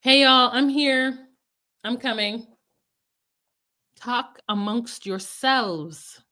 Hey, y'all, I'm here. I'm coming. Talk amongst yourselves.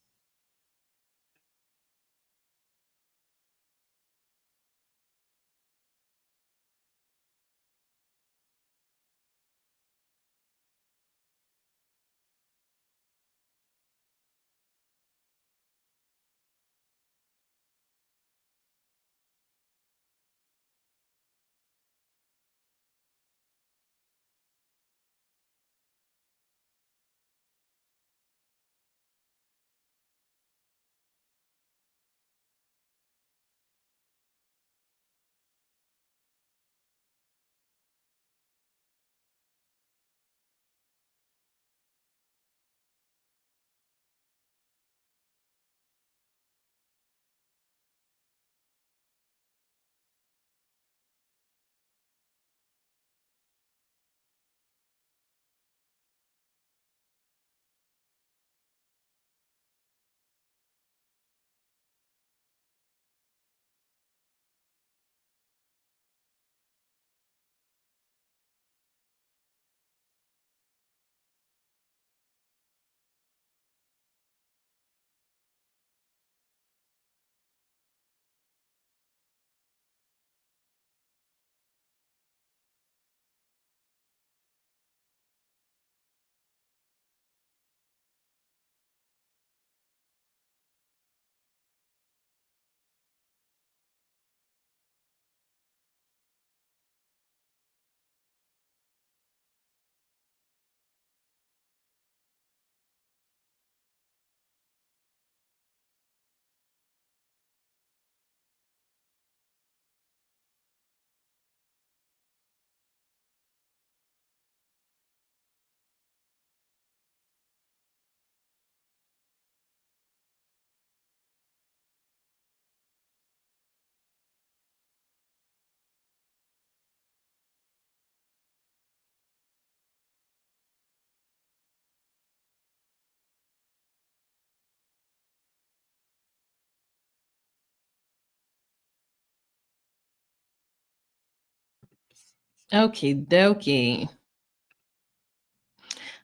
Okie dokie.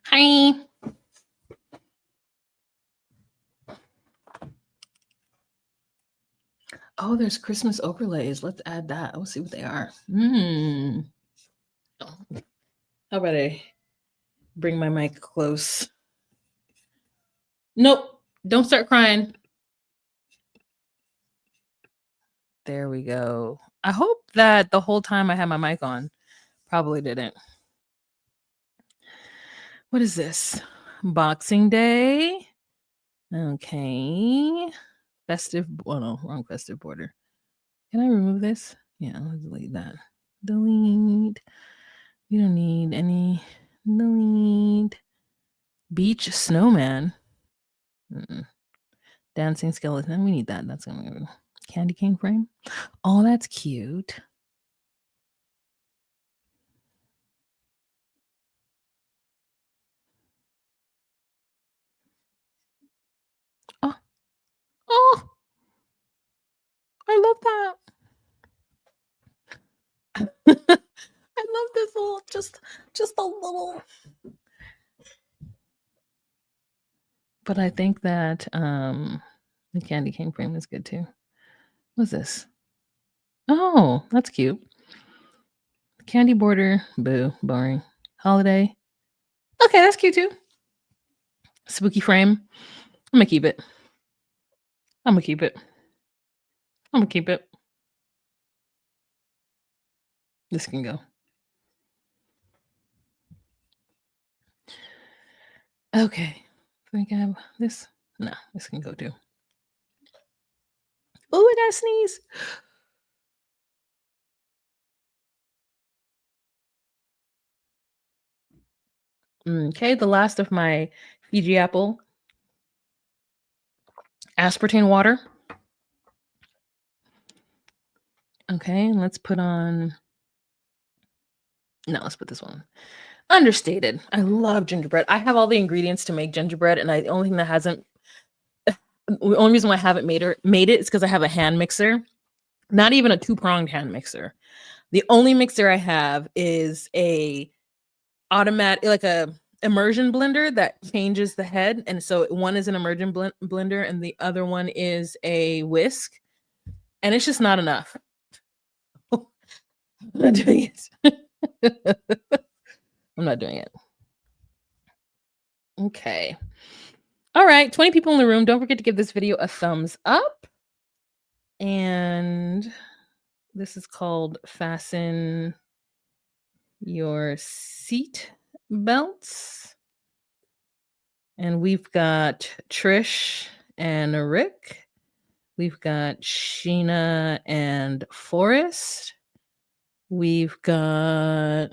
Hi. Oh, there's Christmas overlays. Let's add that. Let's see what they are. Oh. How about I bring my mic close? Nope. Don't start crying. There we go. I hope that the whole time I had my mic on. Probably didn't. What is this? Boxing Day. Okay. Festive. Oh, no, wrong festive border. Can I remove this? Yeah, let's delete that. Delete. We don't need any. Delete. Beach snowman. Dancing skeleton. We need that. That's gonna be candy cane frame. Oh, that's cute. Oh, I love that. I love this little, just a little. But I think that the candy cane frame is good too. What's this? Oh, that's cute. Candy border. Boo. Boring. Holiday. Okay, that's cute too. Spooky frame. I'm gonna keep it. I'm gonna keep it. I'm gonna keep it. This can go. Okay. I think I have this. No, this can go too. Oh, I gotta sneeze. Okay, the last of my Fiji apple aspartame water. Okay, let's put on. No, let's put this one. Understated. I love gingerbread. I have all the ingredients to make gingerbread, and the only thing that hasn't. The only reason why I haven't made it is because I have a hand mixer. Not even a 2-pronged hand mixer. The only mixer I have is a automatic, like a immersion blender that changes the head. And so one is an immersion blender and the other one is a whisk. And it's just not enough. I'm not doing it. I'm not doing it. Okay. All right. 20 people in the room. Don't forget to give this video a thumbs up. And this is called Fasten Your Seat Belts. And we've got Trish and Rick. We've got Sheena and Forrest. We've got,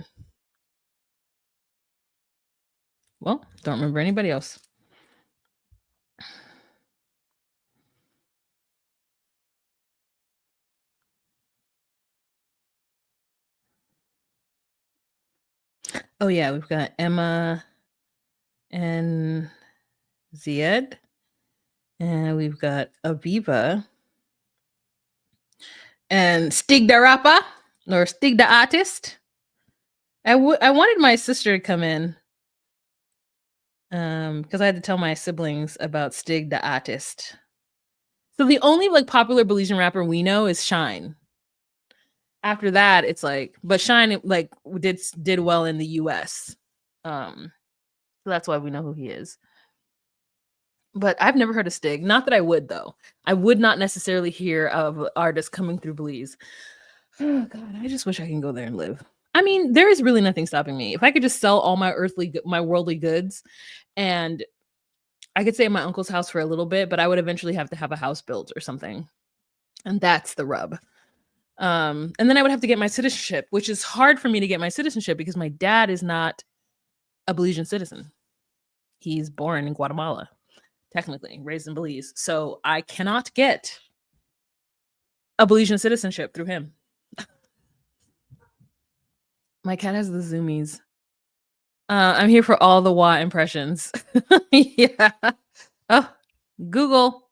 well, don't remember anybody else. Oh yeah, we've got Emma and Ziad. And we've got Aviva and Stig the rapper or Stig the artist. I wanted my sister to come in because I had to tell my siblings about Stig the artist. So the only like popular Belizean rapper we know is Shine. After that, it's like, but Shine like did well in the US. So that's why we know who he is. But I've never heard of Stig. Not that I would, though. I would not necessarily hear of artists coming through Belize. Oh God, I just wish I can go there and live. I mean, there is really nothing stopping me. If I could just sell all my worldly goods, and I could stay at my uncle's house for a little bit, but I would eventually have to have a house built or something. And that's the rub. And then I would have to get my citizenship, which is hard for me to get my citizenship because my dad is not a Belizean citizen. He's born in Guatemala, technically, raised in Belize. So I cannot get a Belizean citizenship through him. My cat has the zoomies. I'm here for all the Wah impressions. Yeah. Oh, Google.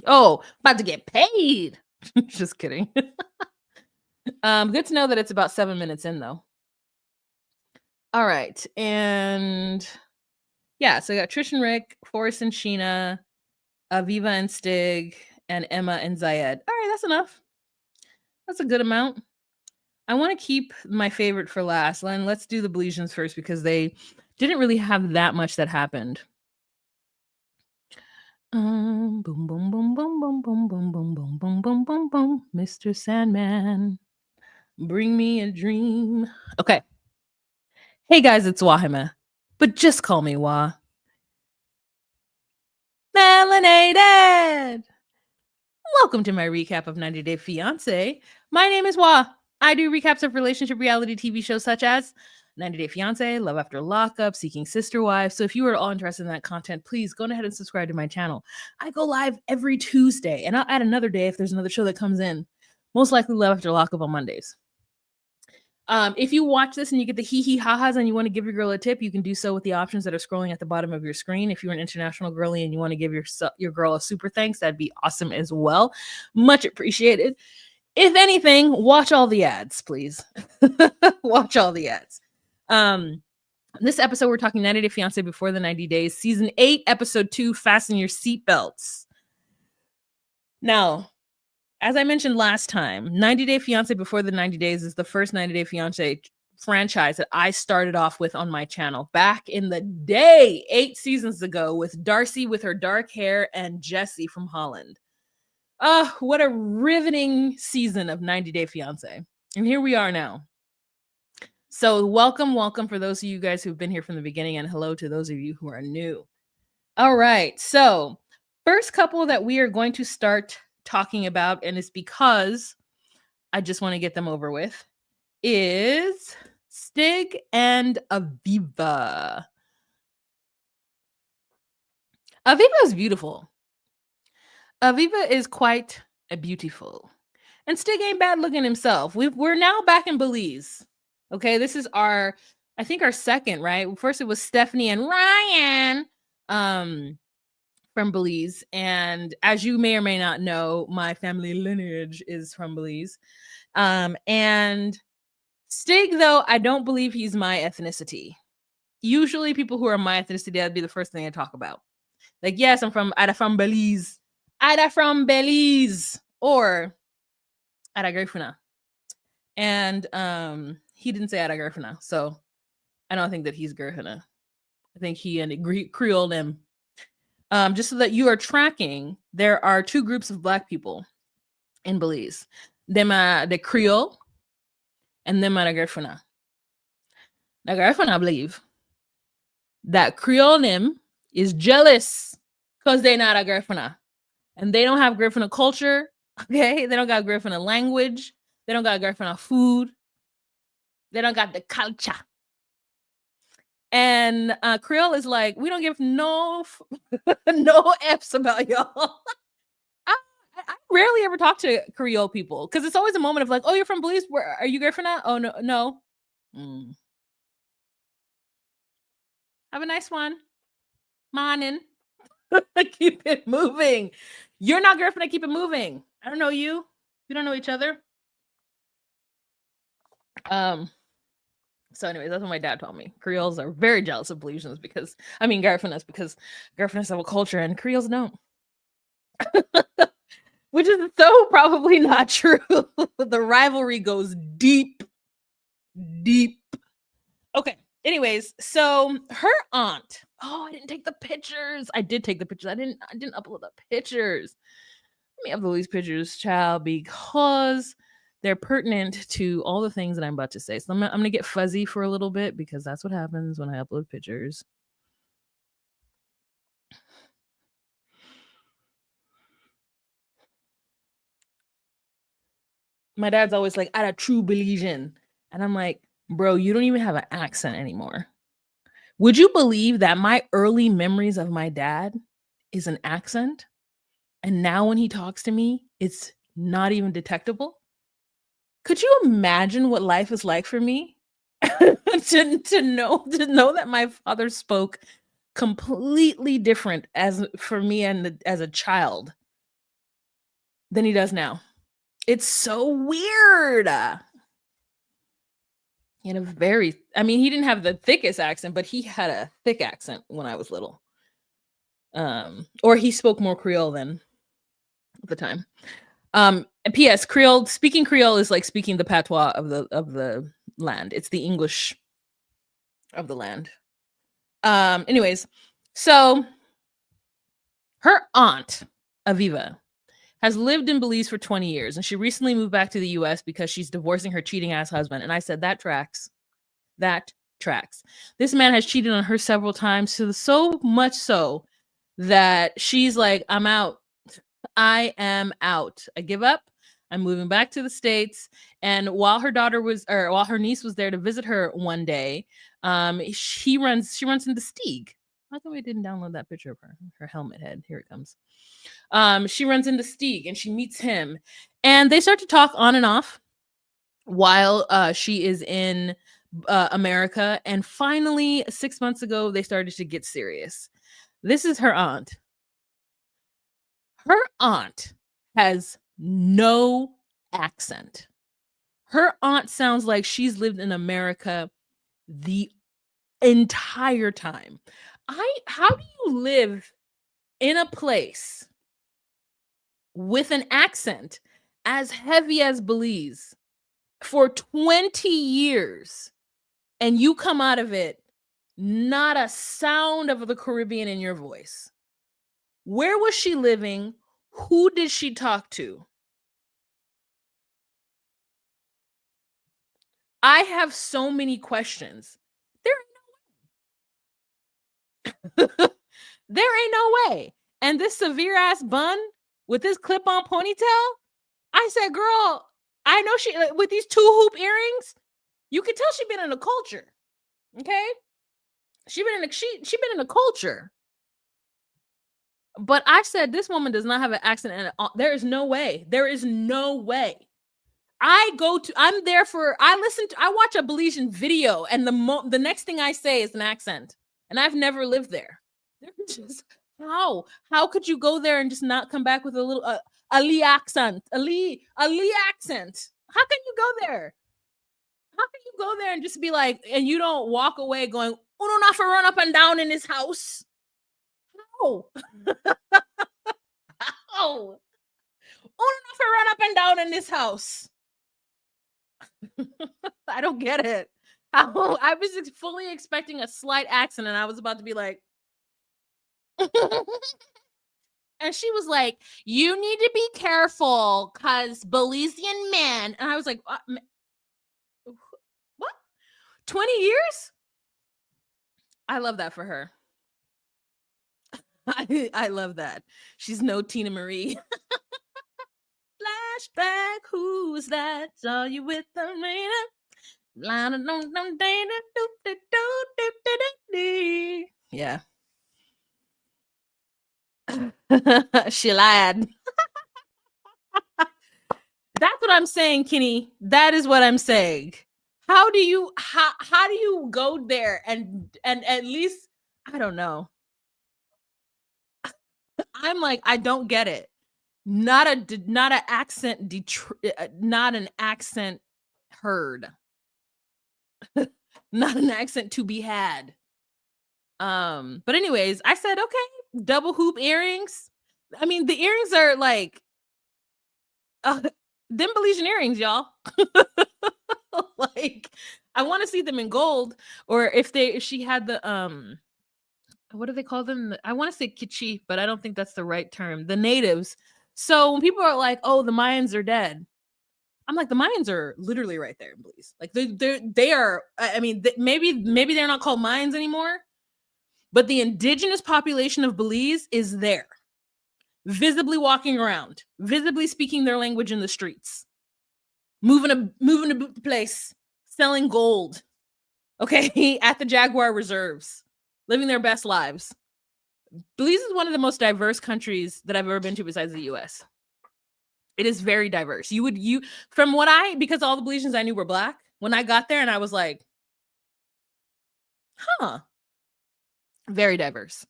Oh, about to get paid. Just kidding. Good to know that it's about 7 minutes in, though. All right. And yeah, so I got Trish and Rick, Forrest and Sheena, Aviva and Stig, and Emma and Ziad. All right, that's enough. That's a good amount. I want to keep my favorite for last. And let's do the Belizeans first because they didn't really have that much that happened. Boom, boom, boom, boom, boom, boom, boom, boom, boom, boom, boom, boom, boom. Mr. Sandman, bring me a dream. Okay. Hey guys, it's Wahima, but just call me Wah. Melanated. Welcome to my recap of 90 Day Fiance. My name is Wah. I do recaps of relationship reality TV shows such as 90 Day Fiance, Love After Lockup, Seeking Sister Wives. So if you are all interested in that content, please go ahead and subscribe to my channel. I go live every Tuesday, and I'll add another day if there's another show that comes in. Most likely Love After Lockup on Mondays. If you watch this and you get the Hehe-Hahas and you want to give your girl a tip, you can do so with the options that are scrolling at the bottom of your screen. If you're an international girly and you want to give your girl a super thanks, that'd be awesome as well. Much appreciated. If anything, watch all the ads, please. Watch all the ads. This episode, we're talking 90 Day Fiance Before the 90 Days, Season 8, Episode 2, Fasten Your Seatbelts. Now, as I mentioned last time, 90 Day Fiance Before the 90 Days is the first 90 Day Fiance franchise that I started off with on my channel back in the day, 8 seasons ago, with Darcy with her dark hair and Jesse from Holland. What a riveting season of 90 Day Fiance. And here we are now. So welcome for those of you guys who've been here from the beginning, and hello to those of you who are new. All right, so first couple that we are going to start talking about, and it's because I just want to get them over with, is Stig and Aviva. Aviva is beautiful. Aviva is quite beautiful. And Stig ain't bad looking himself. We're now back in Belize. Okay, this is I think our second, right? First it was Stephanie and Ryan from Belize. And as you may or may not know, my family lineage is from Belize. And Stig, though, I don't believe he's my ethnicity. Usually people who are my ethnicity, that'd be the first thing I talk about. Like, yes, I'm from Belize. From Belize. Or Garifuna. And he didn't say Garifuna. So I don't think that he's Garifuna. I think he and Creole him. Just so that you are tracking, there are two groups of Black people in Belize. Them are the Creole and them are the Garifuna. The Garifuna believe that Creole them is jealous because they're not a Garifuna. And they don't have Garifuna culture. Okay? They don't got Garifuna language. They don't got Garifuna food. They don't got the culture. And Creole is like, we don't give no F's about y'all. I rarely ever talk to Creole people because it's always a moment of like, oh, you're from Belize? Where are you Garifuna? Oh, no. Have a nice one. Morning. Keep it moving. You're not Garifuna, keep it moving. I don't know you. We don't know each other. So anyways, that's what my dad told me. Creoles are very jealous of Belizeans because Garifunas have a culture and Creoles don't. Which is so probably not true. The rivalry goes deep. Okay. Anyways, so her aunt. Oh, I didn't take the pictures. I did take the pictures. I didn't upload the pictures. Let me upload these pictures, child, because they're pertinent to all the things that I'm about to say. So I'm going to get fuzzy for a little bit because that's what happens when I upload pictures. My dad's always like, I'm a true Belizean. And I'm like, bro, you don't even have an accent anymore. Would you believe that my early memories of my dad is an accent? And now when he talks to me, it's not even detectable? Could you imagine what life is like for me? to know that my father spoke completely different as for me and as a child than he does now. It's so weird. He had he didn't have the thickest accent, but he had a thick accent when I was little. Or he spoke more Creole than at the time. P.S. Speaking Creole is like speaking the patois of the land. It's the English of the land. Anyways, so her aunt, Aviva, has lived in Belize for 20 years, and she recently moved back to the U.S. because she's divorcing her cheating ass husband. And I said, that tracks. That tracks. This man has cheated on her several times, so much so that she's like, I'm out. I am out. I give up. I'm moving back to the States. And while her niece was there to visit her one day, she runs into Stig. How come we didn't download that picture of her helmet head? Here it comes. She runs into Stig and she meets him, and they start to talk on and off while she is in America. And finally, 6 months ago, they started to get serious. This is her aunt. Her aunt has no accent. Her aunt sounds like she's lived in America the entire time. How do you live in a place with an accent as heavy as Belize for 20 years and you come out of it not a sound of the Caribbean in your voice? Where was she living? Who did she talk to? I have so many questions. There ain't no way. And this severe ass bun with this clip-on ponytail, I said, girl, I know she with these 2 hoop earrings, you can tell she been in a culture. Okay? She been in a culture. But I said this woman does not have an accent, and there is no way. There is no way. I watch a Belizean video, and the next thing I say is an accent, and I've never lived there. They're just how could you go there and just not come back with a little Ali accent? Ali accent. How can you go there? can you go there and just be like, and you don't walk away going, uno not for run up and down in this house? No. Oh, uno not for run up and down in this house. I don't get it. I was fully expecting a slight accent, and I was about to be like, and she was like, "You need to be careful, cause Belizean men." And I was like, "What? 20 years?" I love that for her. I love that. She's no Tina Marie. Flashback, who's that? Saw you with the rain. Yeah. She lied. That's what I'm saying, Kenny. That is what I'm saying. How do you go there and at least, I don't know. I'm like, I don't get it. Not an accent not an accent heard. Not an accent to be had. But anyways, I said, okay, double hoop earrings. I mean, the earrings are like them Belizean earrings, y'all. Like, I want to see them in gold, or if she had the what do they call them? I want to say kitschy, but I don't think that's the right term. The natives. So when people are like, "Oh, the Mayans are dead," I'm like, the Mayans are literally right there in Belize. Like they are. I mean, maybe they're not called Mayans anymore, but the indigenous population of Belize is there, visibly walking around, visibly speaking their language in the streets, moving about the place, selling gold. Okay, at the Jaguar reserves, living their best lives. Belize is one of the most diverse countries that I've ever been to besides the US. It is very diverse. Because all the Belizeans I knew were black, when I got there and I was like, huh, very diverse.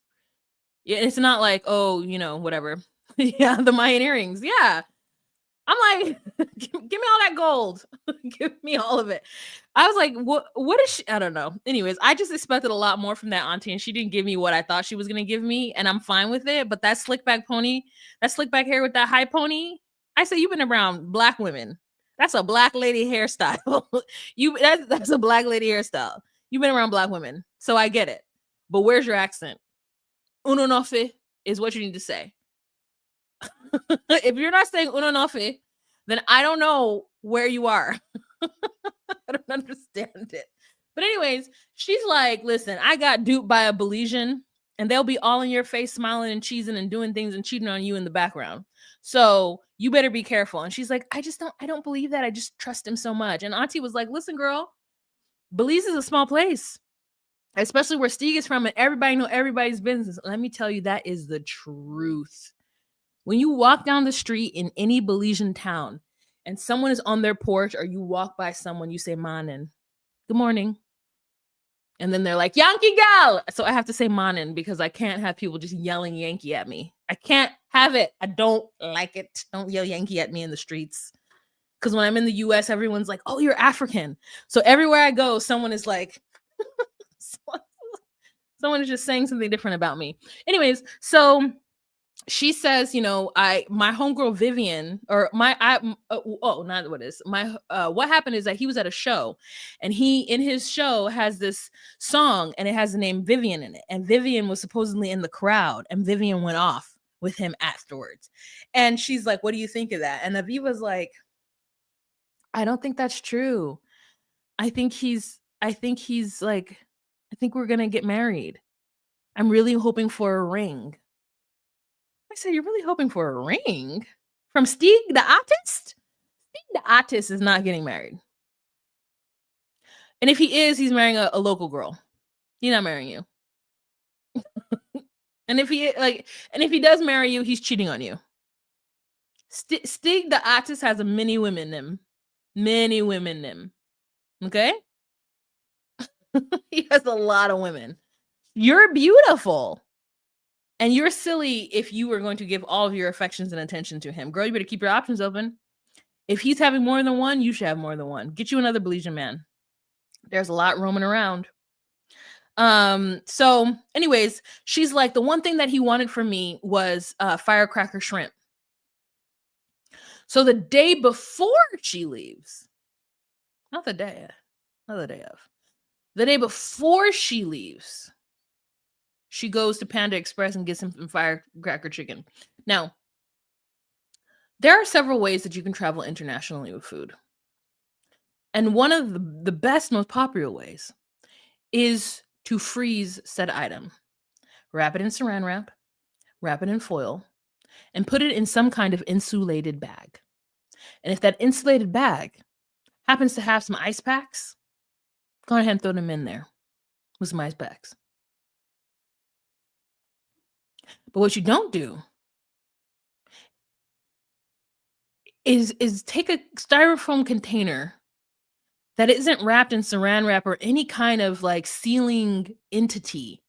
It's not like, oh, whatever. Yeah, the Mayan earrings. Yeah. I'm like, give me all that gold. Give me all of it. I was like, what is she? I don't know. Anyways, I just expected a lot more from that auntie, and she didn't give me what I thought she was going to give me, and I'm fine with it. But that slick back pony, that slick back hair with that high pony, I said, you've been around black women. That's a black lady hairstyle. That's a black lady hairstyle. You've been around black women, so I get it. But where's your accent? Uno nofe is what you need to say. If you're not saying uno nofe, then I don't know where you are. I don't understand it. But anyways, she's like, listen, I got duped by a Belizean, and they'll be all in your face, smiling and cheesing and doing things and cheating on you in the background. So you better be careful. And she's like, I don't believe that. I just trust him so much. And auntie was like, listen, girl, Belize is a small place, especially where Stig is from, and everybody know everybody's business. Let me tell you, that is the truth. When you walk down the street in any Belizean town and someone is on their porch, or you walk by someone, you say, Manin, good morning. And then they're like, Yankee gal. So I have to say Manin because I can't have people just yelling Yankee at me. I can't have it. I don't like it. Don't yell Yankee at me in the streets. Because when I'm in the US, everyone's like, oh, you're African. So everywhere I go, someone is like, someone is just saying something different about me. Anyways, so she says, my homegirl Vivian, or what happened is that he was at a show, and he in his show has this song, and it has the name Vivian in it, and Vivian was supposedly in the crowd, and Vivian went off with him afterwards. And she's like, what do you think of that? And Aviva's like, I don't think that's true. I think we're gonna get married. I'm really hoping for a ring. I said, you're really hoping for a ring? From Stig, the artist? Stig, the artist, is not getting married. And if he is, he's marrying a local girl. He's not marrying you. And if he does marry you, he's cheating on you. Stig, the artist, has many women in him. Many women in him. Okay? He has a lot of women. You're beautiful. And you're silly if you were going to give all of your affections and attention to him. Girl, you better keep your options open. If he's having more than one, you should have more than one. Get you another Belizean man. There's a lot roaming around. So anyways, she's like, the one thing that he wanted from me was firecracker shrimp. So the day before she leaves, not the day of, the day before she leaves, she goes to Panda Express and gets him some firecracker chicken. Now, there are several ways that you can travel internationally with food. And one of the best, most popular ways is to freeze said item. Wrap it in saran wrap, wrap it in foil, and put it in some kind of insulated bag. And if that insulated bag happens to have some ice packs, go ahead and throw them in there with some ice packs. But what you don't do is take a styrofoam container that isn't wrapped in saran wrap or any kind of like sealing entity,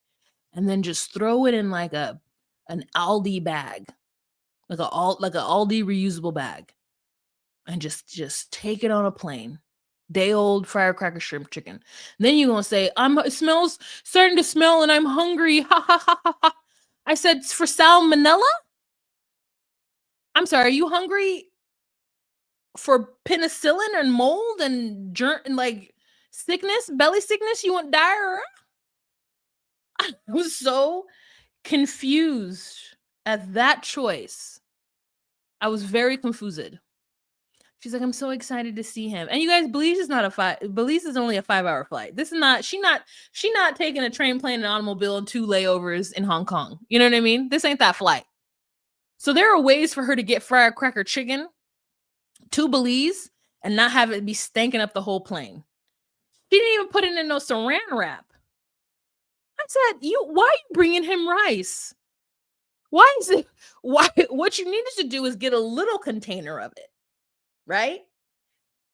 and then just throw it in like an Aldi bag, like a Aldi reusable bag, and just take it on a plane. Day old firecracker shrimp chicken. And then you're gonna say, it smells starting to smell and I'm hungry. Ha ha ha ha ha. I said, for salmonella? I'm sorry, are you hungry for penicillin and mold and like sickness, belly sickness? You want diarrhea? I was so confused at that choice. I was very confused. She's like, I'm so excited to see him. And you guys, Belize is only a 5-hour flight. This is not, she not taking a train, plane, and automobile and 2 layovers in Hong Kong. You know what I mean? This ain't that flight. So there are ways for her to get firecracker chicken to Belize and not have it be stanking up the whole plane. She didn't even put it in no saran wrap. I said, why are you bringing him rice? Why? What you needed to do is get a little container of it, right?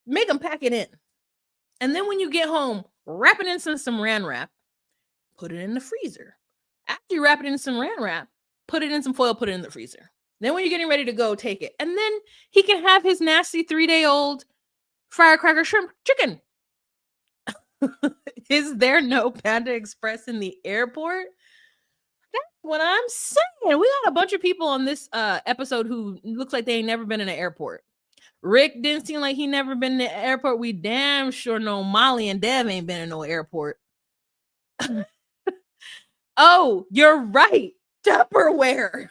Make them pack it in. And then when you get home, wrap it in some saran wrap, put it in the freezer. After you wrap it in saran wrap, put it in some foil, put it in the freezer. Then when you're getting ready to go, take it. And then he can have his nasty 3-day-old firecracker shrimp chicken. Is there no Panda Express in the airport? That's what I'm saying. We got a bunch of people on this episode who looks like they ain't never been in an airport. Rick didn't seem like he never been in the airport. We damn sure know Molly and Dev ain't been in no airport. Oh, you're right. Tupperware.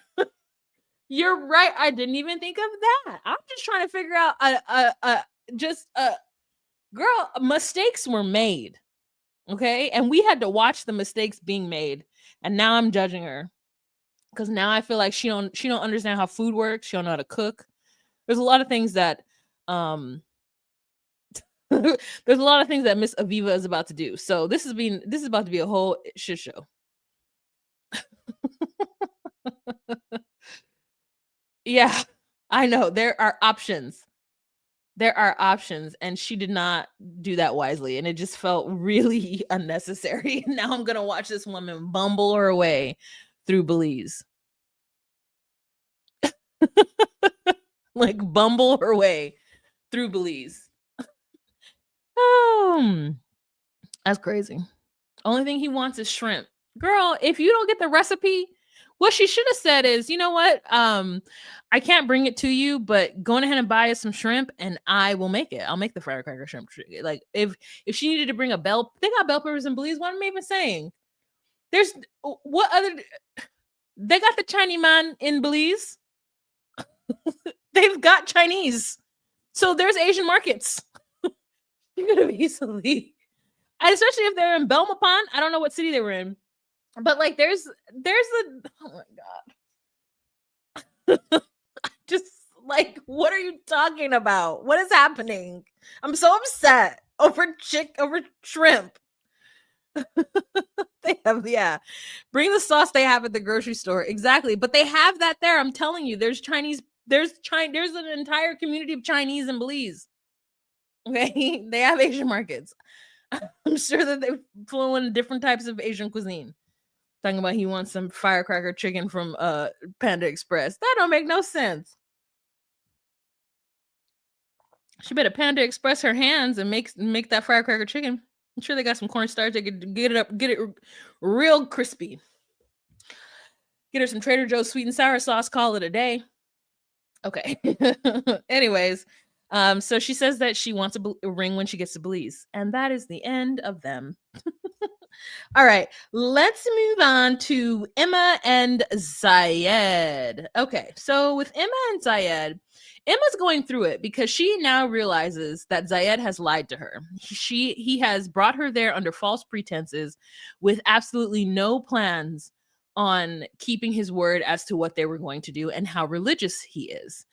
You're right. I didn't even think of that. I'm just trying to figure out girl, mistakes were made. Okay? And we had to watch the mistakes being made. And now I'm judging her. Because now I feel like she don't understand how food works. She don't know how to cook. There's a lot of things that there's a lot of things that Miss Aviva is about to do. So this is about to be a whole shit show. Yeah, I know. There are options. And she did not do that wisely. And it just felt really unnecessary. Now I'm going to watch this woman bumble her way through Belize. Like bumble her way through Belize. That's crazy. Only thing he wants is shrimp. Girl, if you don't get the recipe, what she should have said is, you know what? I can't bring it to you, but go ahead and buy us some shrimp and I will make it. I'll make the firecracker shrimp. Like if she needed to bring a bell, they got bell peppers in Belize. What am I even saying? There's what other they got the Chinese man in Belize. They've got Chinese. So there's Asian markets. You're gonna be easily. And especially if they're in Belmopan. I don't know what city they were in. But like there's oh my god. Just like, what are you talking about? What is happening? I'm so upset over shrimp. They have, yeah. Bring the sauce they have at the grocery store. Exactly. But they have that there. I'm telling you, there's an entire community of Chinese in Belize. Okay. They have Asian markets. I'm sure that they flow in different types of Asian cuisine. Talking about he wants some firecracker chicken from Panda Express. That don't make no sense. She better Panda Express her hands and make that firecracker chicken. I'm sure they got some cornstarch. They could get it real crispy. Get her some Trader Joe's sweet and sour sauce. Call it a day. Okay. Anyways, so she says that she wants a ring when she gets to Belize, and that is the end of them. All right, let's move on to Emma and Ziad. Okay, so with Emma and Ziad, Emma's going through it because she now realizes that Ziad has lied to her. He has brought her there under false pretenses with absolutely no plans on keeping his word as to what they were going to do and how religious he is.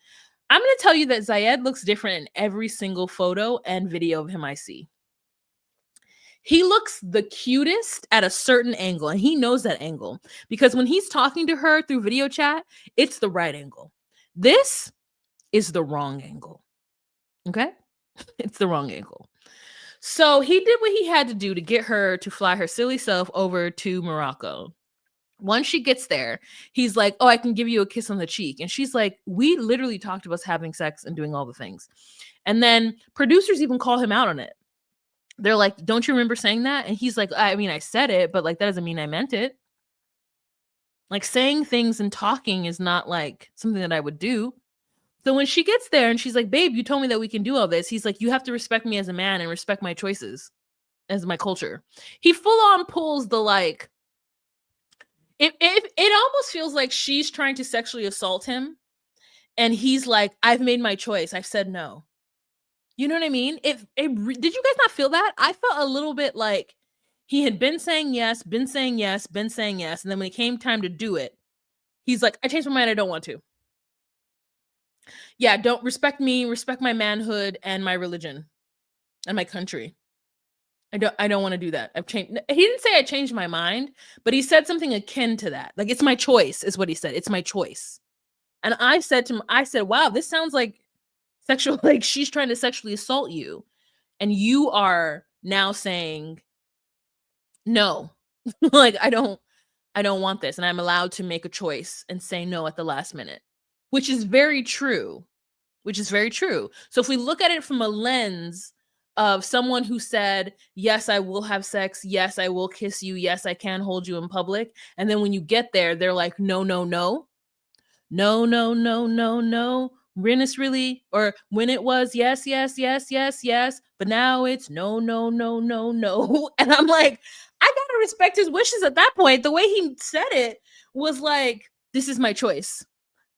I'm going to tell you that Ziad looks different in every single photo and video of him I see. He looks the cutest at a certain angle, and he knows that angle because when he's talking to her through video chat, it's the right angle. This is the wrong angle. Okay? It's the wrong angle. So he did what he had to do to get her to fly her silly self over to Morocco. Once she gets there, he's like, "Oh, I can give you a kiss on the cheek." And she's like, "We literally talked about us having sex and doing all the things." And then producers even call him out on it. They're like, "Don't you remember saying that?" And he's like, "I mean, I said it, but like that doesn't mean I meant it." Like saying things and talking is not like something that I would do. So when she gets there and she's like, "Babe, you told me that we can do all this." He's like, "You have to respect me as a man and respect my choices as my culture." He full on pulls the like, it almost feels like she's trying to sexually assault him. And he's like, "I've made my choice. I've said no." You know what I mean? Did you guys not feel that? I felt a little bit like he had been saying yes, been saying yes, been saying yes. And then when it came time to do it, he's like, "I changed my mind. I don't want to." Yeah, don't respect me, respect my manhood and my religion and my country. I don't want to do that. I've changed. He didn't say I changed my mind, but he said something akin to that. Like, "It's my choice," is what he said. "It's my choice." And I said to him, I said, "Wow, this sounds like sexual, like she's trying to sexually assault you. And you are now saying, no, like I don't want this. And I'm allowed to make a choice and say no at the last minute," which is very true, which is very true. So if we look at it from a lens of someone who said, "Yes, I will have sex. Yes, I will kiss you. Yes, I can hold you in public." And then when you get there, they're like, "No, no, no. No, no, no, no, no. When it's really, or when it was, yes, yes, yes, yes, yes. But now it's no, no, no, no, no." And I'm like, I gotta respect his wishes at that point. The way he said it was like, "This is my choice."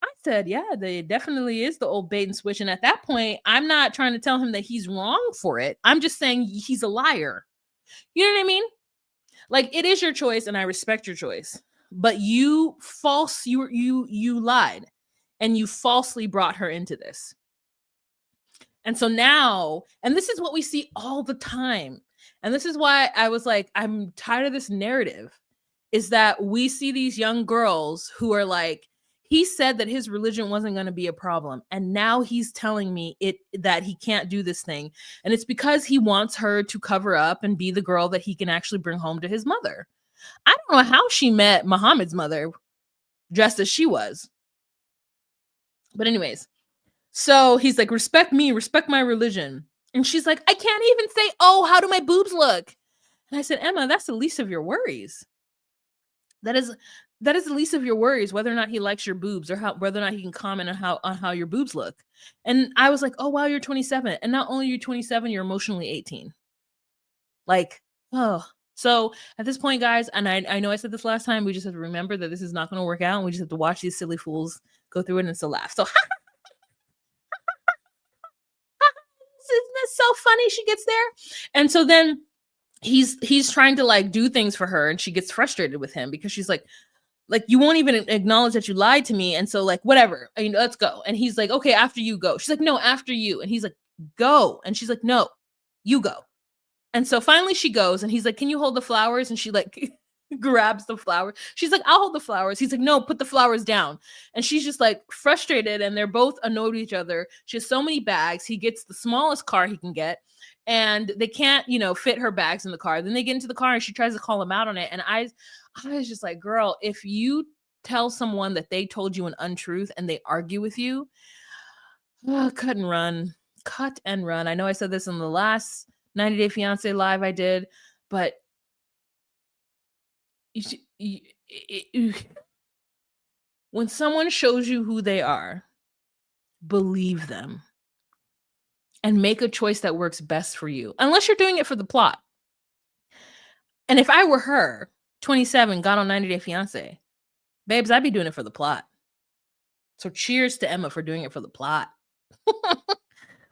I said, "Yeah, they definitely is the old bait and switch." And at that point, I'm not trying to tell him that he's wrong for it. I'm just saying he's a liar. You know what I mean? Like, it is your choice and I respect your choice. But you lied and you falsely brought her into this. And so now, and this is what we see all the time. And this is why I was like, I'm tired of this narrative, is that we see these young girls who are like, he said that his religion wasn't going to be a problem. And now he's telling me that he can't do this thing. And it's because he wants her to cover up and be the girl that he can actually bring home to his mother. I don't know how she met Muhammad's mother dressed as she was. But anyways, so he's like, "Respect me, respect my religion." And she's like, "I can't even say, 'Oh, how do my boobs look?'" And I said, "Emma, that's the least of your worries. That is the least of your worries, whether or not he likes your boobs or whether or not he can comment on how your boobs look." And I was like, "Oh wow, you're 27. And not only are you 27, you're emotionally 18." Like, oh. So at this point, guys, and I know I said this last time, we just have to remember that this is not going to work out, and we just have to watch these silly fools go through it and still laugh. So isn't this so funny? She gets there, and so then he's trying to like do things for her, and she gets frustrated with him because she's like, "You won't even acknowledge that you lied to me." And so like, whatever, let's go. And he's like, "Okay, after you go." She's like, "No, after you." And he's like, "Go." And she's like, "No, you go." And so finally she goes, and he's like, "Can you hold the flowers?" And she like grabs the flower. She's like, "I'll hold the flowers." He's like, "No, put the flowers down." And she's just like frustrated, and they're both annoyed with each other. She has so many bags. He gets the smallest car he can get, and they can't, fit her bags in the car. Then they get into the car and she tries to call him out on it. And I was just like, girl, if you tell someone that they told you an untruth and they argue with you, cut and run. Cut and run. I know I said this in the last 90 Day Fiance live I did, but you, when someone shows you who they are, believe them and make a choice that works best for you, unless you're doing it for the plot. And if I were her, 27, got on 90 Day Fiance, babes, I'd be doing it for the plot. So cheers to Emma for doing it for the plot.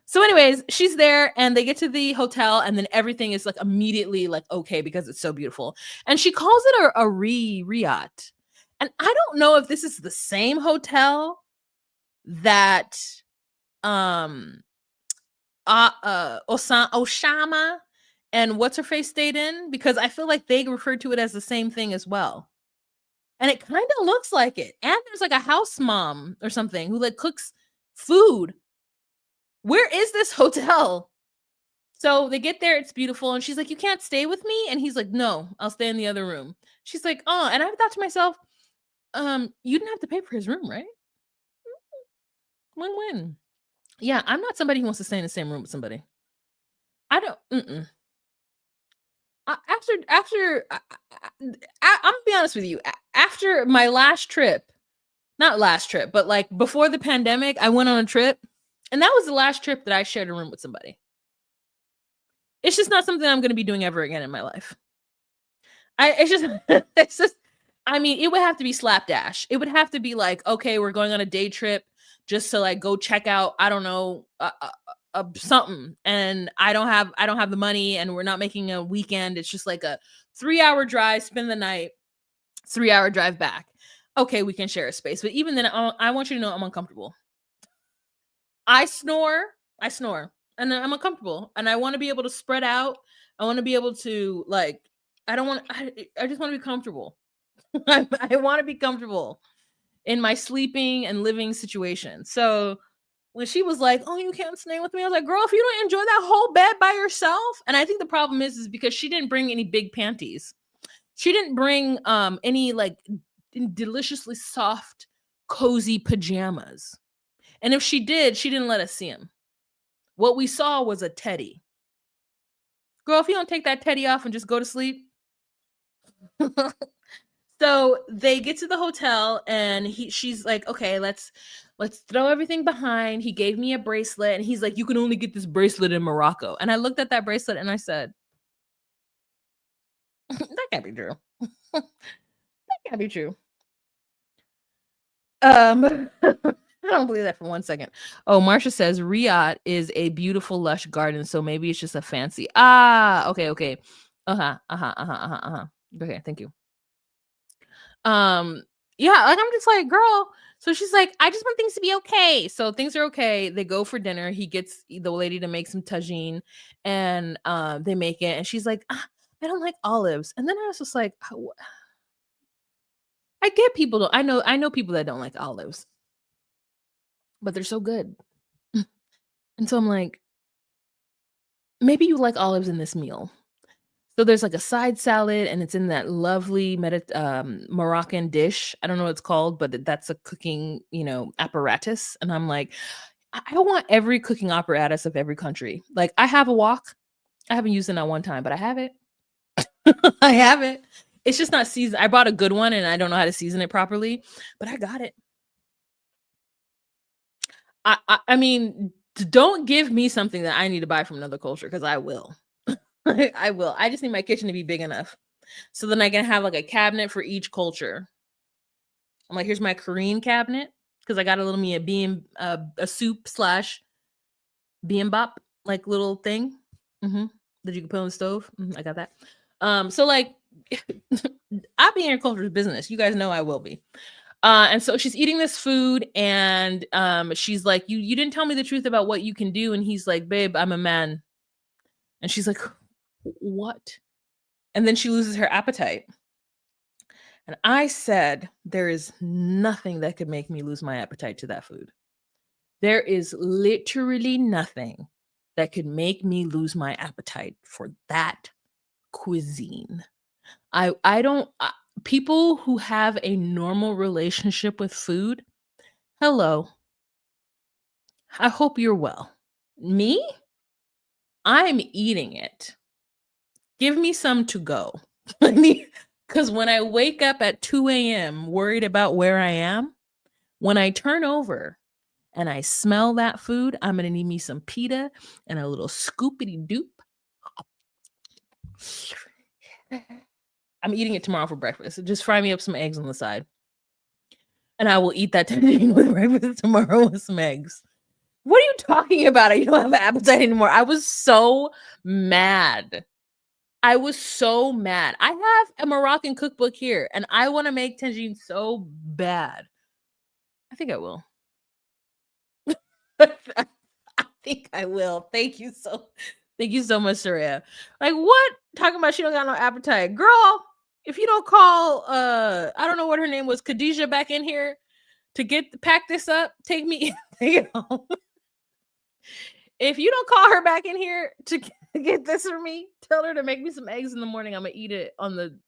So anyways, she's there and they get to the hotel and then everything is like immediately like okay because it's so beautiful. And she calls it a Riot. And I don't know if this is the same hotel that Oshama and what's her face stayed in, because I feel like they refer to it as the same thing as well. And it kind of looks like it. And there's like a house mom or something who like cooks food. Where is this hotel? So they get there, it's beautiful, and she's like, "You can't stay with me?" And he's like, "No, I'll stay in the other room." She's like, "Oh," and I thought to myself, you didn't have to pay for his room, right? Win-win. Yeah, I'm not somebody who wants to stay in the same room with somebody. I don't. I'm gonna be honest with you. After my last trip, not last trip, but like before the pandemic, I went on a trip, and that was the last trip that I shared a room with somebody. It's just not something I'm going to be doing ever again in my life. It's just, I mean, it would have to be slapdash. It would have to be like, okay, we're going on a day trip just to like go check out, I don't know, something. And I don't have the money and we're not making a weekend. It's just like a 3-hour drive, spend the night, 3-hour drive back. Okay, we can share a space. But even then, I want you to know I'm uncomfortable. I snore, and I'm uncomfortable, and I want to be able to spread out. I want to be able to like. I don't want. I just want to be comfortable. I want to be comfortable in my sleeping and living situation. So when she was like, "Oh, you can't stay with me," I was like, "Girl, if you don't enjoy that whole bed by yourself," and I think the problem is because she didn't bring any big panties. She didn't bring any like deliciously soft, cozy pajamas. And if she did, she didn't let us see them. What we saw was a teddy. Girl, if you don't take that teddy off and just go to sleep. So they get to the hotel and she's like, okay, let's throw everything behind. He gave me a bracelet and he's like, you can only get this bracelet in Morocco. And I looked at that bracelet and I said, that can't be true. That can't be true. I don't believe that for 1 second. Oh, Marsha says Riyadh is a beautiful, lush garden, so maybe it's just a fancy. Okay. Okay, thank you. Yeah, like I'm just like, girl. So she's like, I just want things to be okay. So things are okay. They go for dinner. He gets the lady to make some tagine, and they make it. And she's like, I don't like olives. And then I was just like, I get people. I know people that don't like olives, but they're so good. And so I'm like, maybe you like olives in this meal. So there's like a side salad and it's in that lovely Moroccan dish. I don't know what it's called, but that's a cooking, apparatus. And I'm like, I want every cooking apparatus of every country. Like I have a wok. I haven't used it at one time, but I have it. I have it. It's just not seasoned. I bought a good one and I don't know how to season it properly, but I got it. I mean, don't give me something that I need to buy from another culture because I will. I will. I just need my kitchen to be big enough so then I can have like a cabinet for each culture. I'm like, here's my Korean cabinet because I got a little me a soup / bibimbap like little thing that you can put on the stove. I got that. So like, I'll be in your culture's business. You guys know I will be. And so she's eating this food and she's like, you didn't tell me the truth about what you can do. And he's like, babe, I'm a man. And she's like, what? And then she loses her appetite. And I said, there is nothing that could make me lose my appetite to that food. There is literally nothing that could make me lose my appetite for that cuisine. I don't, people who have a normal relationship with food, hello. I hope you're well. Me? I'm eating it. Give me some to go. Because when I wake up at 2 a.m. worried about where I am, when I turn over and I smell that food, I'm going to need me some pita and a little scoopity doop. I'm eating it tomorrow for breakfast. Just fry me up some eggs on the side. And I will eat that with breakfast tomorrow with some eggs. What are you talking about? You don't have an appetite anymore. I was so mad. I have a Moroccan cookbook here, and I want to make tangine so bad. I think I will. I think I will. Thank you so much, Soraya. Like, what? Talking about she don't got no appetite. Girl, if you don't call I don't know what her name was, Khadijah, back in here to pack this up, take it home. If you don't call her back in here to get this for me, tell her to make me some eggs in the morning. I'm gonna eat it on the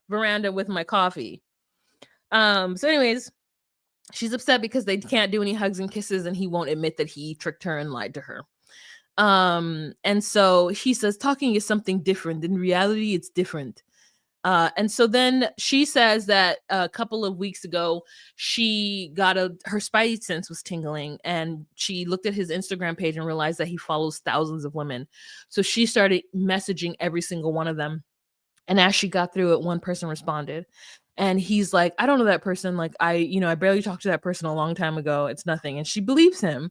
veranda with my coffee. So anyways, she's upset because they can't do any hugs and kisses, and he won't admit that he tricked her and lied to her. And so he says talking is something different. In reality, it's different. And so then she says that a couple of weeks ago, she got her spidey sense was tingling, and she looked at his Instagram page and realized that he follows thousands of women. So she started messaging every single one of them. And as she got through it, one person responded. And he's like, I don't know that person. Like, I barely talked to that person a long time ago. It's nothing. And she believes him.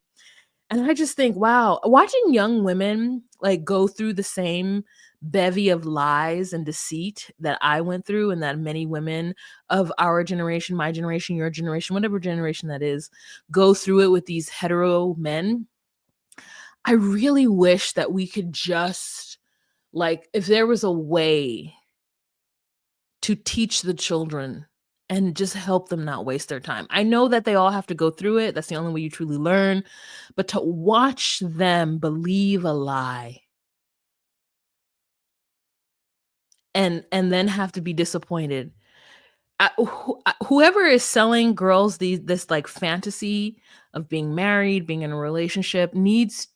And I just think, wow, watching young women like go through the same bevy of lies and deceit that I went through, and that many women of our generation, my generation, your generation, whatever generation that is, go through it with these hetero men. I really wish that we could just, like, if there was a way to teach the children and just help them not waste their time. I know that they all have to go through it. That's the only way you truly learn. But to watch them believe a lie and then have to be disappointed. Whoever is selling girls this like fantasy of being married, being in a relationship, needs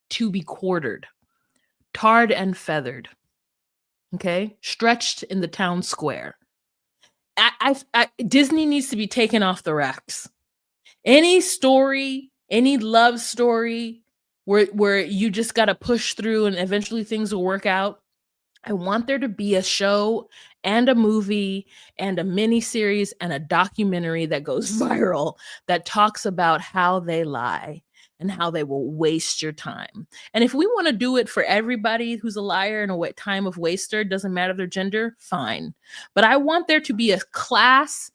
to be quartered, tarred and feathered. Okay? Stretched in the town square. Disney needs to be taken off the racks. Any story, any love story where you just got to push through and eventually things will work out. I want there to be a show and a movie and a mini series and a documentary that goes viral that talks about how they lie and how they will waste your time. And if we want to do it for everybody who's a liar and a time of waster, doesn't matter their gender, fine. But I want there to be a class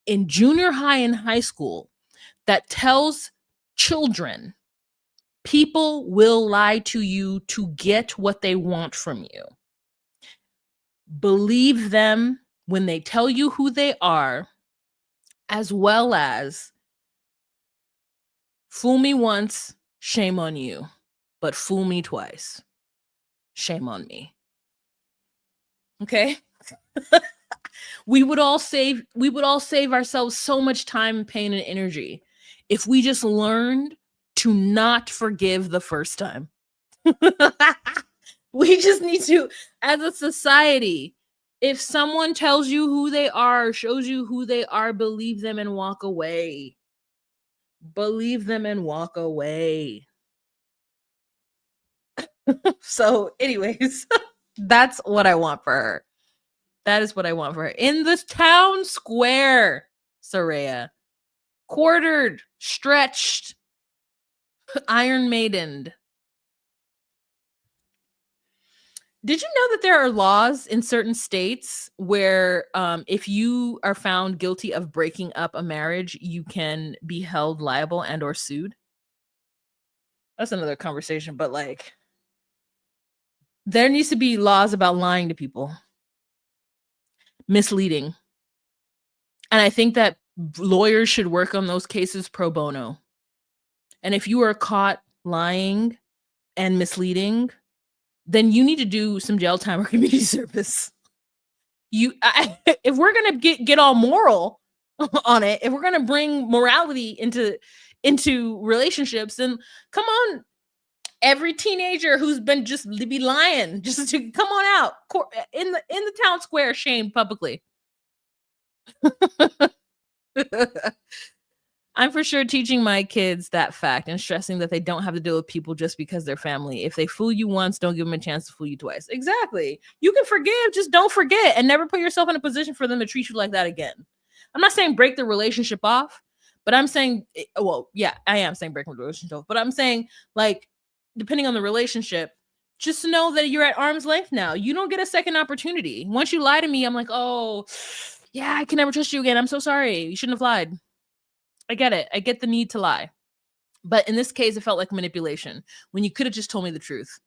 in junior high and high school that tells children people will lie to you to get what they want from you. Believe them when they tell you who they are, as well as fool me once, shame on you, but fool me twice, shame on me. Okay? we would all save ourselves so much time, pain, and energy if we just learned to not forgive the first time. We just need to, as a society, if someone tells you who they are, shows you who they are, believe them and walk away. Believe them and walk away. So, anyways, that's what I want for her. That is what I want for her. In the town square, Soraya. Quartered, stretched, Iron Maidened. Did you know that there are laws in certain states where if you are found guilty of breaking up a marriage, you can be held liable and or sued? That's another conversation, but like there needs to be laws about lying to people, misleading. And I think that lawyers should work on those cases pro bono. And if you are caught lying and misleading, then you need to do some jail time or community service. If we're gonna get all moral on it, if we're gonna bring morality into relationships, then come on, Every teenager who's been just be lying, just to come on out in the town square, shamed publicly. I'm for sure teaching my kids that fact and stressing that they don't have to deal with people just because they're family. If they fool you once, don't give them a chance to fool you twice. Exactly. You can forgive, just don't forget, and never put yourself in a position for them to treat you like that again. I'm not saying break the relationship off, but I'm saying, well, yeah, I am saying break the relationship off, but I'm saying, like, depending on the relationship, just know that you're at arm's length now. You don't get a second opportunity. Once you lie to me, I'm like, oh, yeah, I can never trust you again. I'm so sorry. You shouldn't have lied. I get it. I get the need to lie. But in this case, it felt like manipulation when you could have just told me the truth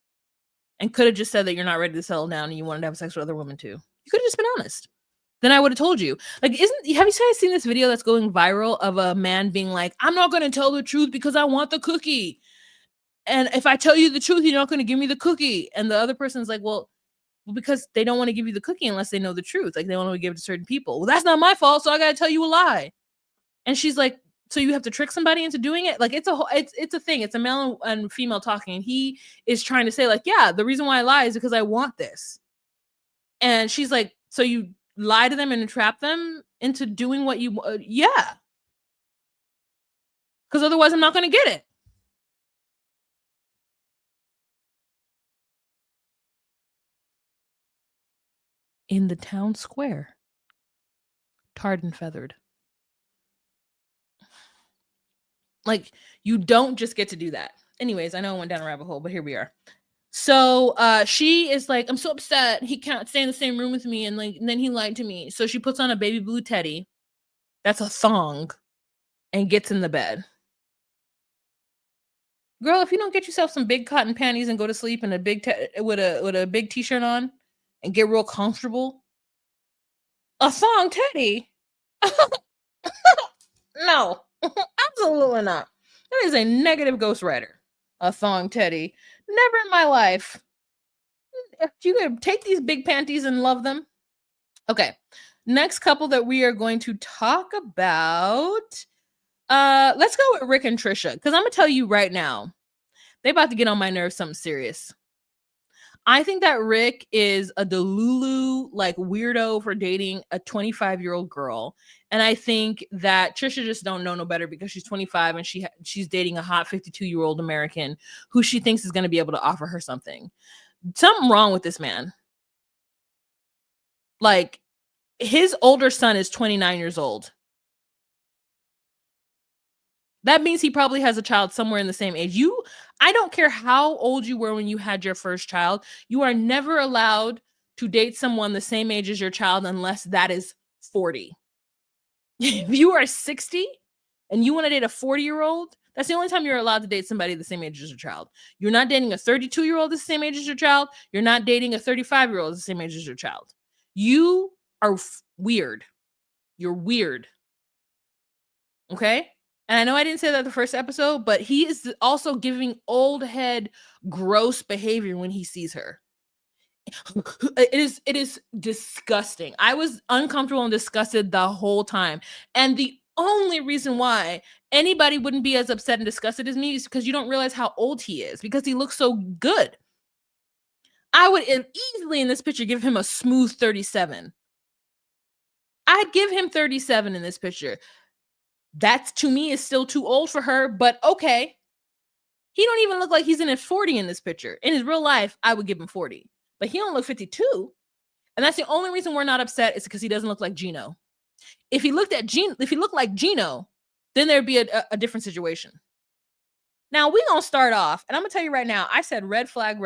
and could have just said that you're not ready to settle down and you wanted to have sex with other women too. You could have just been honest. Then I would have told you. Like, have you guys seen this video that's going viral of a man being like, I'm not going to tell the truth because I want the cookie. And if I tell you the truth, you're not going to give me the cookie. And the other person's like, well, because they don't want to give you the cookie unless they know the truth. Like, they want to give it to certain people. Well, that's not my fault, so I got to tell you a lie. And she's like, so you have to trick somebody into doing it? Like, it's a thing. It's a male and female talking. And he is trying to say, like, yeah, the reason why I lie is because I want this. And she's like, so you lie to them and trap them into doing what you yeah. Because otherwise I'm not going to get it. In the town square. Tarred and feathered. Like, you don't just get to do that. Anyways, I know I went down a rabbit hole, but here we are. So she is like, I'm so upset. He can't stay in the same room with me. And then he lied to me. So she puts on a baby blue teddy. That's a thong. And gets in the bed. Girl, if you don't get yourself some big cotton panties and go to sleep in a big with a big t-shirt on and get real comfortable. A thong teddy? No. Absolutely not. That is a negative ghostwriter. A thong teddy. Never in my life. You could take these big panties and love them. Okay. Next couple that we are going to talk about. Let's go with Rick and Trisha. Because I'm gonna tell you right now, they about to get on my nerves something serious. I think that Rick is a delulu, like, weirdo for dating a 25-year-old girl. And I think that Trisha just don't know no better because she's 25 and she's dating a hot 52-year-old American who she thinks is going to be able to offer her something. Something wrong with this man. Like, his older son is 29 years old. That means he probably has a child somewhere in the same age. I don't care how old you were when you had your first child. You are never allowed to date someone the same age as your child unless that is 40. If you are 60 and you want to date a 40-year-old, that's the only time you're allowed to date somebody the same age as your child. You're not dating a 32-year-old the same age as your child. You're not dating a 35-year-old the same age as your child. You are weird. You're weird. Okay? And I know I didn't say that the first episode, but he is also giving old head gross behavior when he sees her. It is disgusting. I was uncomfortable and disgusted the whole time. And the only reason why anybody wouldn't be as upset and disgusted as me is because you don't realize how old he is, because he looks so good. I would easily in this picture give him a smooth 37. I'd give him 37 in this picture. That to me is still too old for her, but okay. He don't even look like he's in his 40 in this picture. In his real life, I would give him 40. But he don't look 52. And that's the only reason we're not upset is because he doesn't look like Gino. If he looked like Gino, then there'd be a different situation. Now, we're going to start off, and I'm going to tell you right now, I said red flag,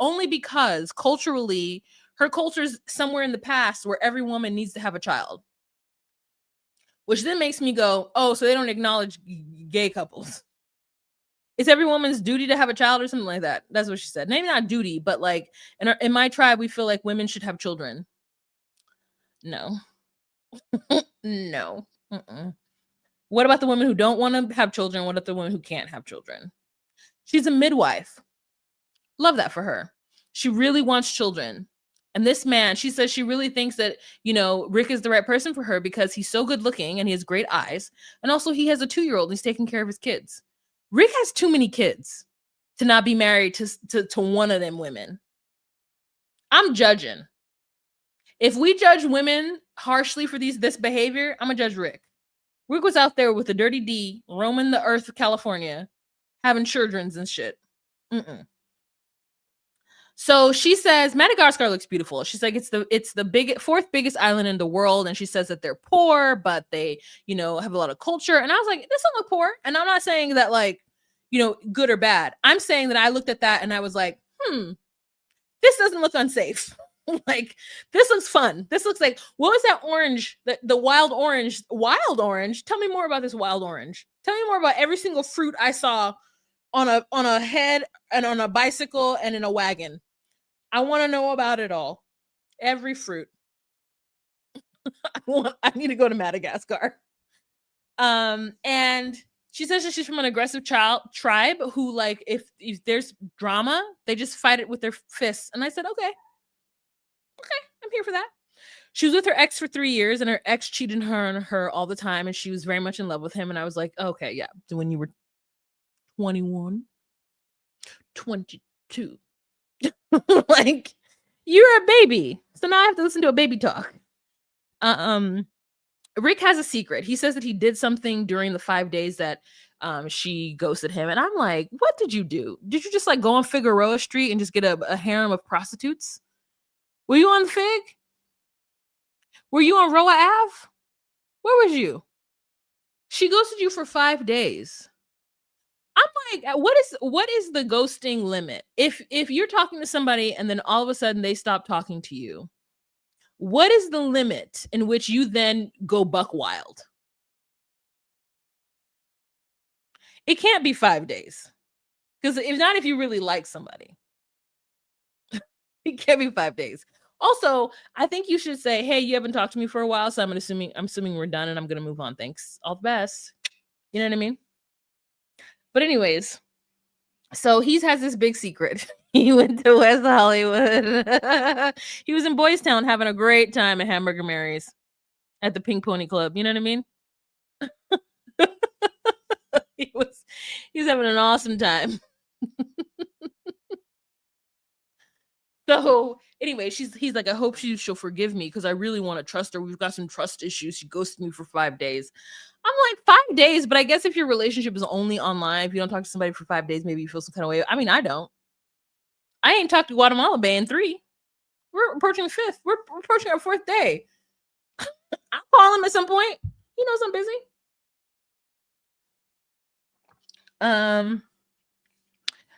only because culturally, her culture's somewhere in the past where every woman needs to have a child. Which then makes me go, oh, so they don't acknowledge gay couples. It's every woman's duty to have a child or something like that. That's what she said. Maybe not duty, but like in my tribe, we feel like women should have children. No. No. What about the women who don't want to have children? What about the women who can't have children? She's a midwife. Love that for her. She really wants children. And this man, she says she really thinks that, Rick is the right person for her because he's so good looking and he has great eyes. And also he has a 2-year-old and he's taking care of his kids. Rick has too many kids. to not be married to one of them women. I'm judging. If we judge women harshly for this behavior, I'm gonna judge Rick. Rick was out there with a dirty D, roaming the earth of California, having childrens and shit. Mm-mm. So she says Madagascar looks beautiful. She's like, it's the fourth biggest island in the world, and she says that they're poor, but they, have a lot of culture. And I was like, this don't look poor. And I'm not saying that like, good or bad. I'm saying that I looked at that and I was like, this doesn't look unsafe. Like, this looks fun. This looks like, what was that orange? The wild orange. Wild orange? Tell me more about this wild orange. Tell me more about every single fruit I saw on a head and on a bicycle and in a wagon. I want to know about it all. Every fruit. I need to go to Madagascar. And she says that she's from an aggressive tribe who, like, if there's drama, they just fight it with their fists. And I said, okay, I'm here for that. She was with her ex for 3 years, and her ex cheated on her all the time, and she was very much in love with him. And I was like, okay, yeah. So when you were 21, 22, like, you're a baby. So now I have to listen to a baby talk. Rick has a secret. He says that he did something during the 5 days that she ghosted him. And I'm like, what did you do? Did you just like go on Figueroa Street and just get a harem of prostitutes? Were you on Fig? Were you on Roa Ave? Where was you? She ghosted you for 5 days. I'm like, what is the ghosting limit? If you're talking to somebody and then all of a sudden they stop talking to you, what is the limit in which you then go buck wild? It can't be 5 days. Because if not, if you really like somebody, it can't be 5 days. Also, I think you should say, hey, you haven't talked to me for a while, so I'm assuming we're done and I'm gonna move on. Thanks. All the best. You know what I mean? But anyways, so he has this big secret. He went to West Hollywood. He was in Boys Town having a great time at Hamburger Mary's at the Pink Pony Club. You know what I mean? He was having an awesome time. So anyway, he's like, I hope she'll forgive me because I really want to trust her. We've got some trust issues. She ghosted me for 5 days. I'm like, 5 days, but I guess if your relationship is only online, if you don't talk to somebody for 5 days, maybe you feel some kind of way. I mean, I don't. I ain't talked to Guatemala Bay in 3. We're approaching 5th. We're approaching our 4th day. I'll call him at some point. He knows I'm busy.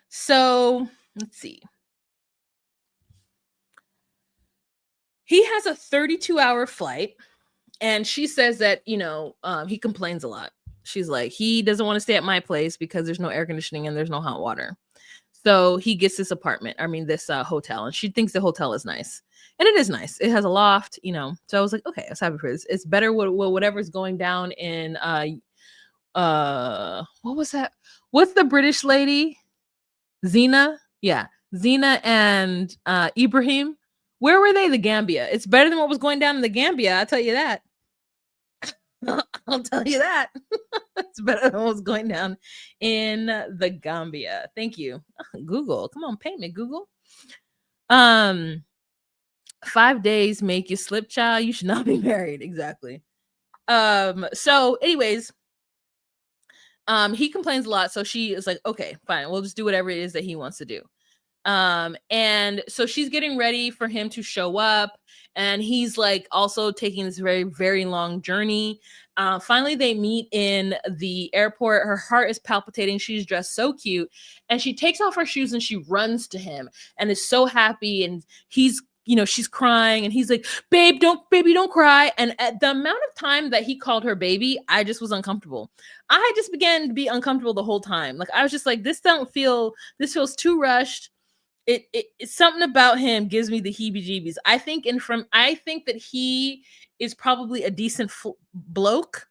So let's see. He has a 32-hour flight, and she says that, he complains a lot. She's like, he doesn't want to stay at my place because there's no air conditioning and there's no hot water. So he gets this hotel, and she thinks the hotel is nice. And it is nice. It has a loft, So I was like, okay, I was happy for this. It's better whatever's going down in what was that? What's the British lady? Zena? Yeah. Zena and Ibrahim. Where were they? The Gambia. It's better than what was going down in the Gambia. I'll tell you that. I'll tell you that. It's better than what was going down in the Gambia. Thank you. Google. Come on, pay me, Google. 5 days make you slip, child. You should not be married. Exactly. So anyways, he complains a lot. So she is like, okay, fine. We'll just do whatever it is that he wants to do. And so she's getting ready for him to show up, and he's like also taking this very, very long journey. Finally they meet in the airport. Her heart is palpitating. She's dressed so cute, and she takes off her shoes and she runs to him and is so happy. And he's, she's crying, and he's like, baby, don't cry. And at the amount of time that he called her baby, I just was uncomfortable. I just began to be uncomfortable the whole time. Like, I was just like, this feels too rushed. It's something about him gives me the heebie-jeebies. I think that he is probably a decent bloke.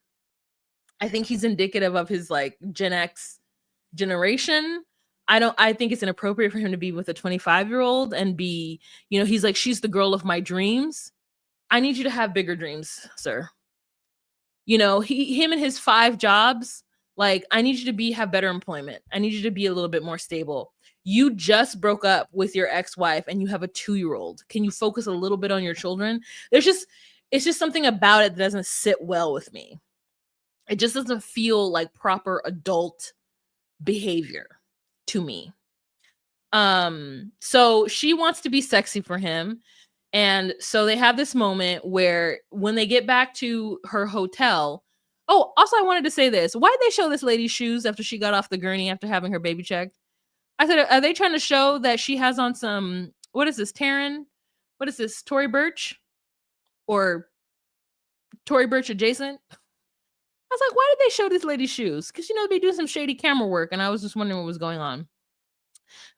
I think he's indicative of his like Gen X generation. I think it's inappropriate for him to be with a 25-year-old and be, he's like, she's the girl of my dreams. I need you to have bigger dreams, sir. Him and his 5 jobs, Like, I need you to have better employment. I need you to be a little bit more stable. You just broke up with your ex-wife and you have a 2-year-old. Can you focus a little bit on your children? It's just something about it that doesn't sit well with me. It just doesn't feel like proper adult behavior to me. So she wants to be sexy for him. And so they have this moment where when they get back to her hotel. Oh, also I wanted to say this. Why did they show this lady's shoes after she got off the gurney after having her baby checked? I said, are they trying to show that she has on some, what is this, Taryn? What is this, Tory Burch? Or Tory Burch adjacent? I was like, why did they show this lady's shoes? Because, they do some shady camera work, and I was just wondering what was going on.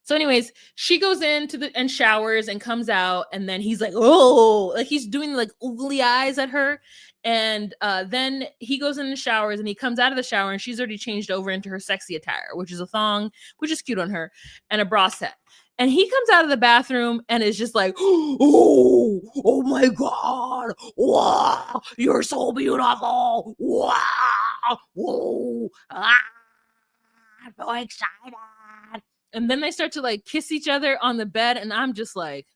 So anyways, she goes and showers and comes out, and then he's like, oh, like he's doing like oogly eyes at her. And then he goes in the showers and he comes out of the shower and she's already changed over into her sexy attire, which is a thong, which is cute on her, and a bra set. And he comes out of the bathroom and is just like, oh my God. Wow, you're so beautiful. Wow. Whoa. Ah, I'm so excited. And then they start to like kiss each other on the bed. And I'm just like,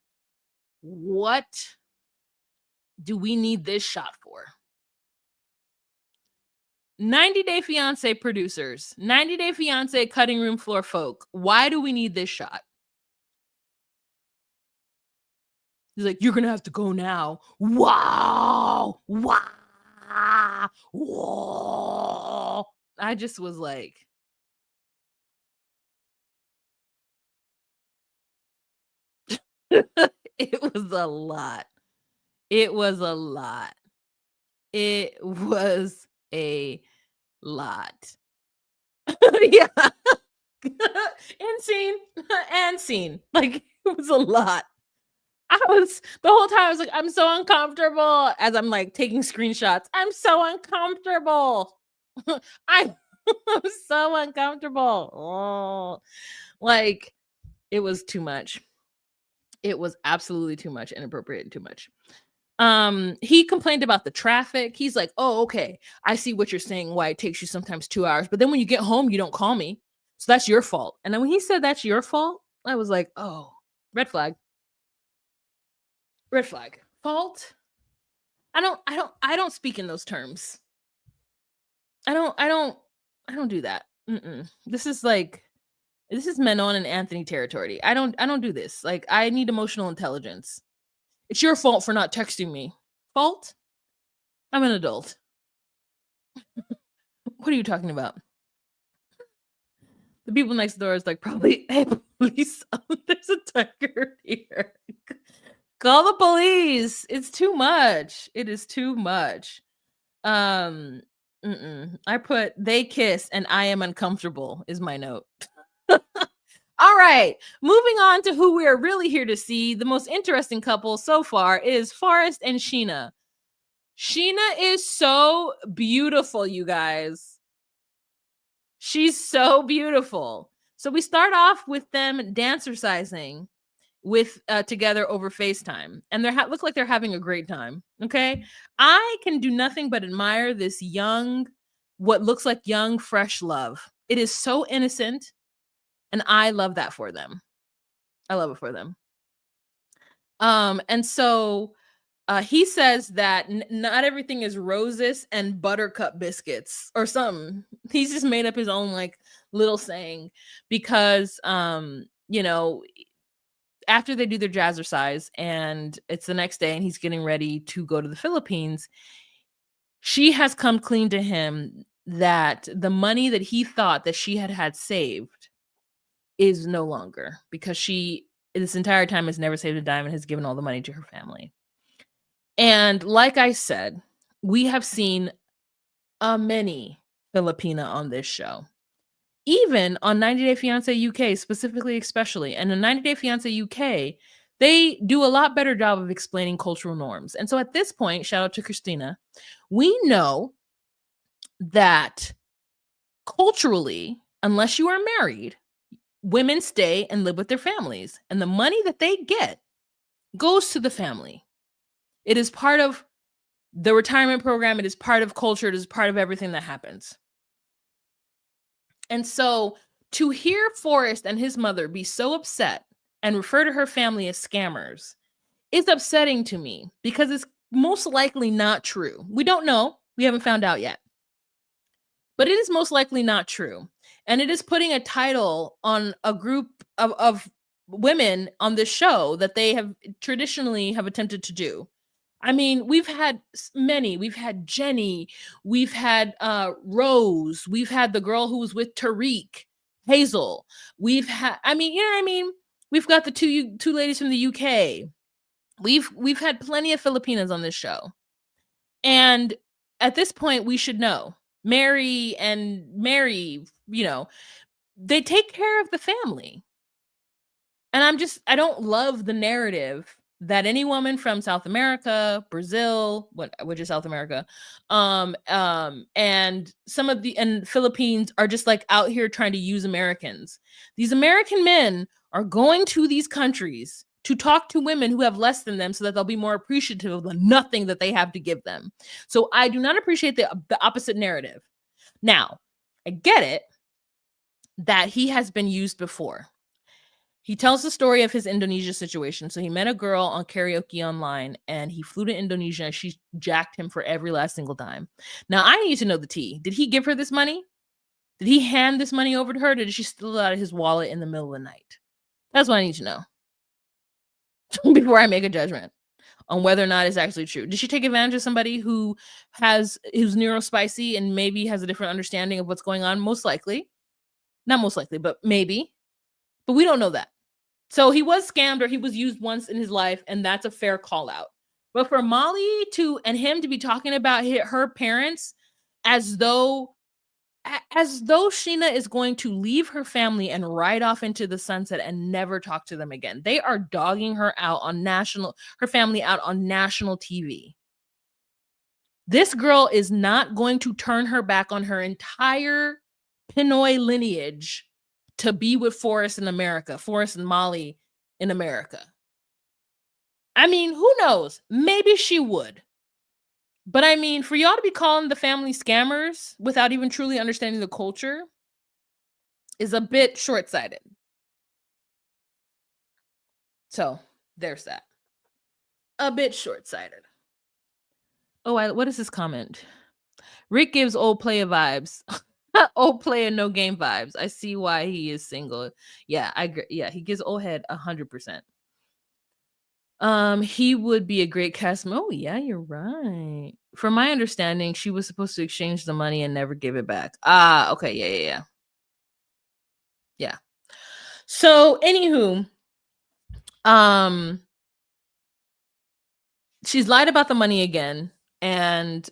what do we need this shot for? 90 Day Fiance producers, 90 Day Fiance cutting room floor folk. Why do we need this shot? He's like, you're going to have to go now. Wow. Wow. Whoa. I just was like, it was a lot. It was a lot. It was a lot. Yeah. And scene. Like, it was a lot. The whole time I was like, I'm so uncomfortable as I'm like taking screenshots. I'm so uncomfortable. I'm so uncomfortable. Oh, like it was too much. It was absolutely too much, inappropriate and too much. He complained about the traffic. He's like, oh, okay. I see what you're saying, why it takes you sometimes 2 hours. But then when you get home, you don't call me. So that's your fault. And then when he said that's your fault, I was like, oh, red flag. Red flag. Fault? I don't speak in those terms. I don't do that. This is Menon and Anthony territory. I don't do this. Like, I need emotional intelligence. It's your fault for not texting me. Fault? I'm an adult. What are you talking about? The people next door is like, probably, hey, police, there's a tiger here. Call the police. It's too much. It is too much. I put, they kiss and I am uncomfortable is my note. All right, moving on to who we are really here to see. The most interesting couple so far is Forrest and Sheena. Sheena is so beautiful, you guys. She's so beautiful. So we start off with them dancercising together over FaceTime, and they look like they're having a great time. Okay, I can do nothing but admire this what looks like young, fresh love. It is so innocent, and I love that for them. I love it for them. And so he says that not everything is roses and buttercup biscuits or something. He's just made up his own like little saying because after they do their jazzercise and it's the next day and he's getting ready to go to the Philippines, she has come clean to him that the money that he thought that she had saved is no longer, because she this entire time has never saved a dime and has given all the money to her family. And like I said, we have seen many Filipina on this show. Even on 90 Day Fiance UK, specifically, especially. And in 90 Day Fiance UK, they do a lot better job of explaining cultural norms. And so at this point, shout out to Christina, we know that culturally, unless you are married, women stay and live with their families. And the money that they get goes to the family. It is part of the retirement program. It is part of culture. It is part of everything that happens. And so to hear Forrest and his mother be so upset and refer to her family as scammers is upsetting to me because it's most likely not true. We don't know. We haven't found out yet. But it is most likely not true. And it is putting a title on a group of women on this show that they have traditionally have attempted to do. I mean, we've had many. We've had Jenny. We've had Rose. We've had the girl who was with Tariq, Hazel. We've had, I mean, you know what I mean? We've got the two ladies from the UK. We've had plenty of Filipinas on this show. And at this point, we should know. Mary, you know, they take care of the family. And I don't love the narrative that any woman from South America, Brazil, which is South America, and and Philippines are just like out here trying to use Americans. These American men are going to these countries to talk to women who have less than them so that they'll be more appreciative of the nothing that they have to give them. So I do not appreciate the opposite narrative. Now, I get it that he has been used before. He tells the story of his Indonesia situation. So he met a girl on karaoke online and he flew to Indonesia and she jacked him for every last single time. Now, I need to know the tea. Did he give her this money? Did he hand this money over to her? Or did she steal it out of his wallet in the middle of the night? That's what I need to know before I make a judgment on whether or not it's actually true. Did she take advantage of somebody who's neurospicy and maybe has a different understanding of what's going on? Most likely. Not most likely, but maybe. But we don't know that. So he was scammed or he was used once in his life, and that's a fair call out. But for Molly and him to be talking about her parents as though Sheena is going to leave her family and ride off into the sunset and never talk to them again. They are dogging her family out on national TV. This girl is not going to turn her back on her entire Pinoy lineage to be with Forrest in America, Forrest and Molly in America. I mean, who knows? Maybe she would. But I mean, for y'all to be calling the family scammers without even truly understanding the culture is a bit short-sighted. So, there's that. A bit short-sighted. Oh, what is this comment? Rick gives old player vibes. Old player, no game vibes. I see why he is single. Yeah, I agree. Yeah, he gives old head 100%. He would be a great cast. Oh, yeah, you're right. From my understanding, she was supposed to exchange the money and never give it back. Ah, okay, yeah. Yeah. So, anywho, she's lied about the money again, and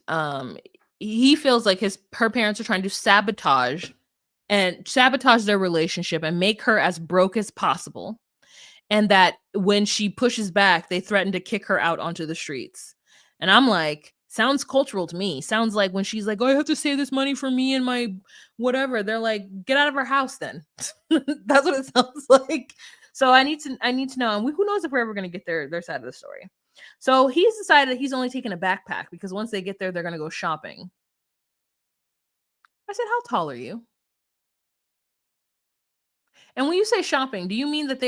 he feels like her parents are trying to sabotage their relationship and make her as broke as possible. And that when she pushes back, they threaten to kick her out onto the streets. And I'm like, sounds cultural to me. Sounds like when she's like, oh, I have to save this money for me and my whatever. They're like, get out of her house then. That's what it sounds like. So I need to know. And who knows if we're ever going to get their side of the story. So he's decided he's only taking a backpack because once they get there, they're going to go shopping. I said, how tall are you? And when you say shopping, do you mean that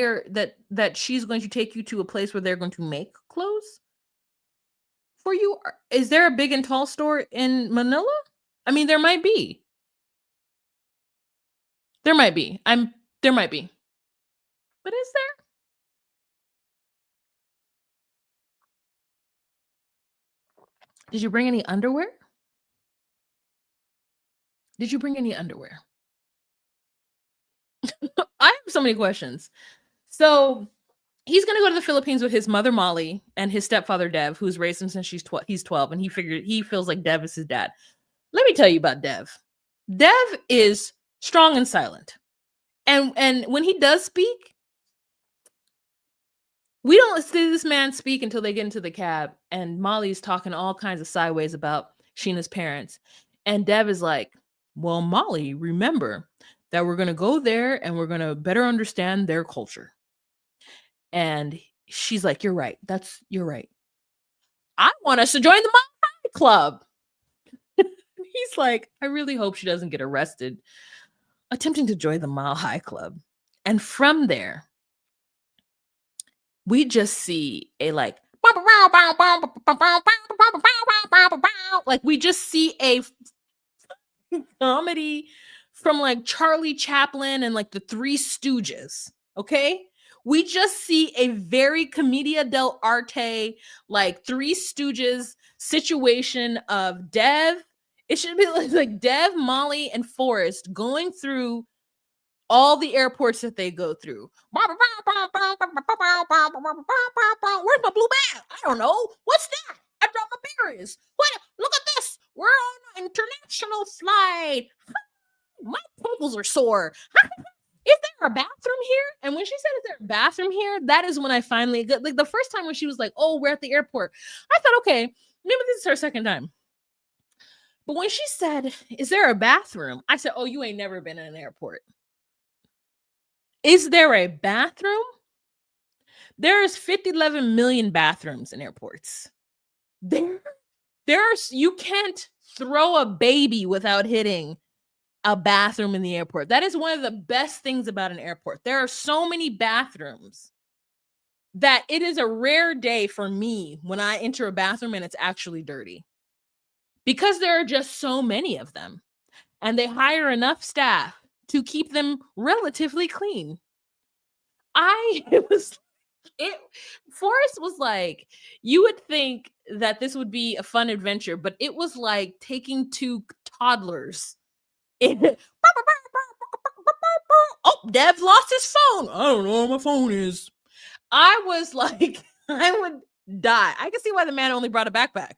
that she's going to take you to a place where they're going to make clothes for you? Is there a big and tall store in Manila? I mean, there might be. There might be. There might be. But is there? Did you bring any underwear? Did you bring any underwear? I have so many questions. So he's going to go to the Philippines with his mother, Molly, and his stepfather, Dev, who's raised him since he's 12. And he feels like Dev is his dad. Let me tell you about Dev. Dev is strong and silent. And when he does speak, we don't see this man speak until they get into the cab. And Molly's talking all kinds of sideways about Sheena's parents. And Dev is like, well, Molly, remember that we're going to go there and we're going to better understand their culture. And she's like, you're right. You're right. I want us to join the Mile Club. He's like, I really hope she doesn't get arrested. attempting to join the Mile High Club. And from there, we just see a like we just see a comedy from like Charlie Chaplin and like the Three Stooges. Okay. We just see a very commedia dell'arte, like Three Stooges situation of Dev. It should be like Dev, Molly, and Forrest going through all the airports that they go through. Where's my blue bag? I don't know. What's that? I dropped my berries. What? Look at this. We're on an international flight. My ankles are sore. Is there a bathroom here? And when she said, is there a bathroom here? That is when I finally, like the first time when she was like, oh, we're at the airport. I thought, okay, maybe this is her second time. But when she said, is there a bathroom? I said, oh, you ain't never been in an airport. Is there a bathroom? There's 11 million bathrooms in airports. You can't throw a baby without hitting a bathroom in the airport. That is one of the best things about an airport. There are so many bathrooms that it is a rare day for me when I enter a bathroom and it's actually dirty, because there are just so many of them and they hire enough staff to keep them relatively clean. Forrest was like, you would think that this would be a fun adventure, but it was like taking two toddlers. Oh, Dev lost his phone. I don't know where my phone is. I was like, I would die. I can see why the man only brought a backpack.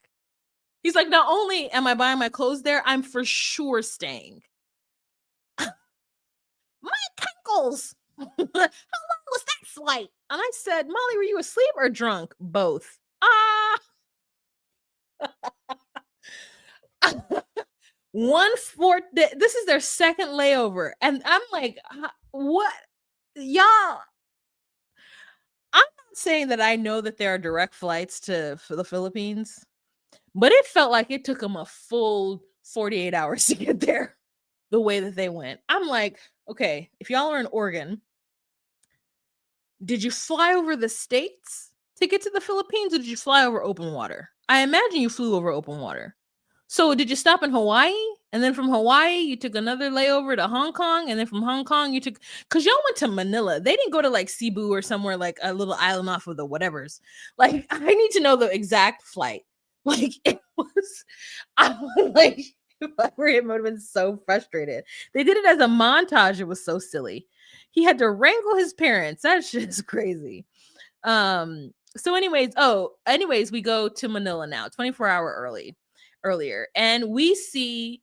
He's like, not only am I buying my clothes there, I'm for sure staying. My ankles. How long was that flight? And I said, Molly, were you asleep or drunk? Both. This is their second layover. And I'm like, what? Y'all, I'm not saying that I know that there are direct flights to the Philippines, but it felt like it took them a full 48 hours to get there the way that they went. I'm like, okay, if y'all are in Oregon, did you fly over the States to get to the Philippines, or did you fly over open water? I imagine you flew over open water. So did you stop in Hawaii? And then from Hawaii, you took another layover to Hong Kong. And then from Hong Kong, because y'all went to Manila. They didn't go to like Cebu or somewhere like a little island off of the whatevers. Like, I need to know the exact flight. Like, it was, I was like, if I were him, I would have been so frustrated. They did it as a montage. It was so silly. He had to wrangle his parents. That shit is crazy. So anyways, we go to Manila now, 24-hour earlier, and we see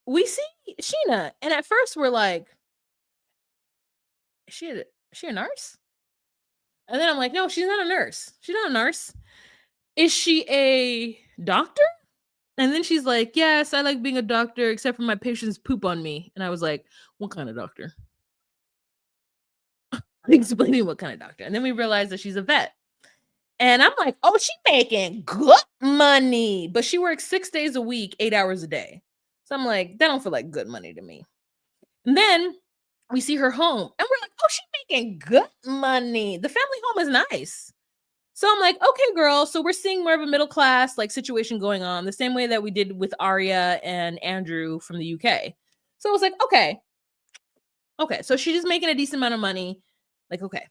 Sheena, and at first we're like, is she a nurse? And then I'm like, no, she's not a nurse. She's not a nurse. Is she a doctor? And then she's like, yes, I like being a doctor, except for my patients poop on me. And I was like, what kind of doctor? Explaining what kind of doctor. And then we realized that she's a vet. And I'm like, oh, she making good money. But she works 6 days a week, 8 hours a day. So I'm like, that don't feel like good money to me. And then we see her home and we're like, oh, she's making good money. The family home is nice. So I'm like, okay, girl. So we're seeing more of a middle class like situation going on, the same way that we did with Arya and Andrew from the UK. So I was like, okay. So she's just making a decent amount of money. Like, okay.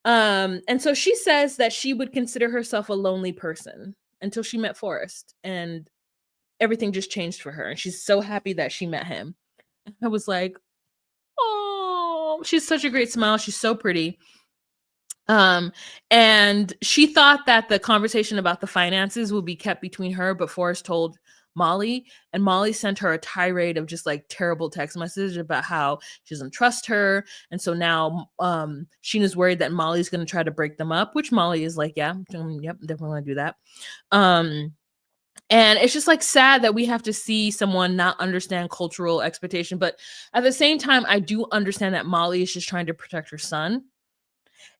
And so she says that she would consider herself a lonely person until she met Forrest, and everything just changed for her. And she's so happy that she met him. I was like, oh, she's such a great smile. She's so pretty. And she thought that the conversation about the finances would be kept between her, but Forrest told Molly, and Molly sent her a tirade of just like terrible text messages about how she doesn't trust her. And so now Sheena's worried that Molly's going to try to break them up, which Molly is like, yep, definitely going to do that. And it's just like sad that we have to see someone not understand cultural expectation. But at the same time, I do understand that Molly is just trying to protect her son.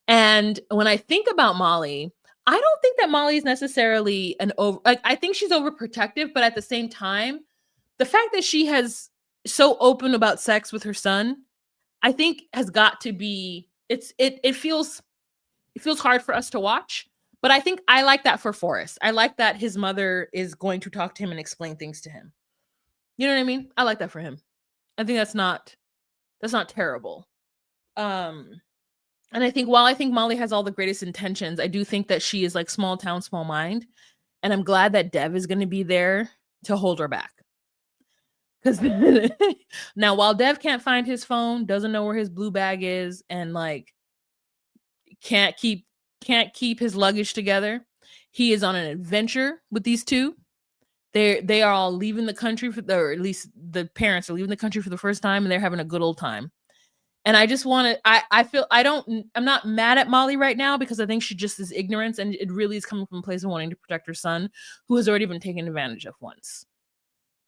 And when I think about Molly, I don't think that Molly is necessarily I think she's overprotective, but at the same time, the fact that she has so open about sex with her son, I think has got to be it feels hard for us to watch, but I think I like that for Forrest. I like that his mother is going to talk to him and explain things to him. You know what I mean? I like that for him. I think that's not terrible. Um and I think while I think Molly has all the greatest intentions, I do think that she is like small town, small mind. And I'm glad that Dev is going to be there to hold her back. Because now, while Dev can't find his phone, doesn't know where his blue bag is, and like can't keep his luggage together, he is on an adventure with these two. They are all leaving the country or at least the parents are leaving the country for the first time, and they're having a good old time. And I just want to, I feel, I'm not mad at Molly right now because I think she just is ignorance, and it really is coming from a place of wanting to protect her son, who has already been taken advantage of once.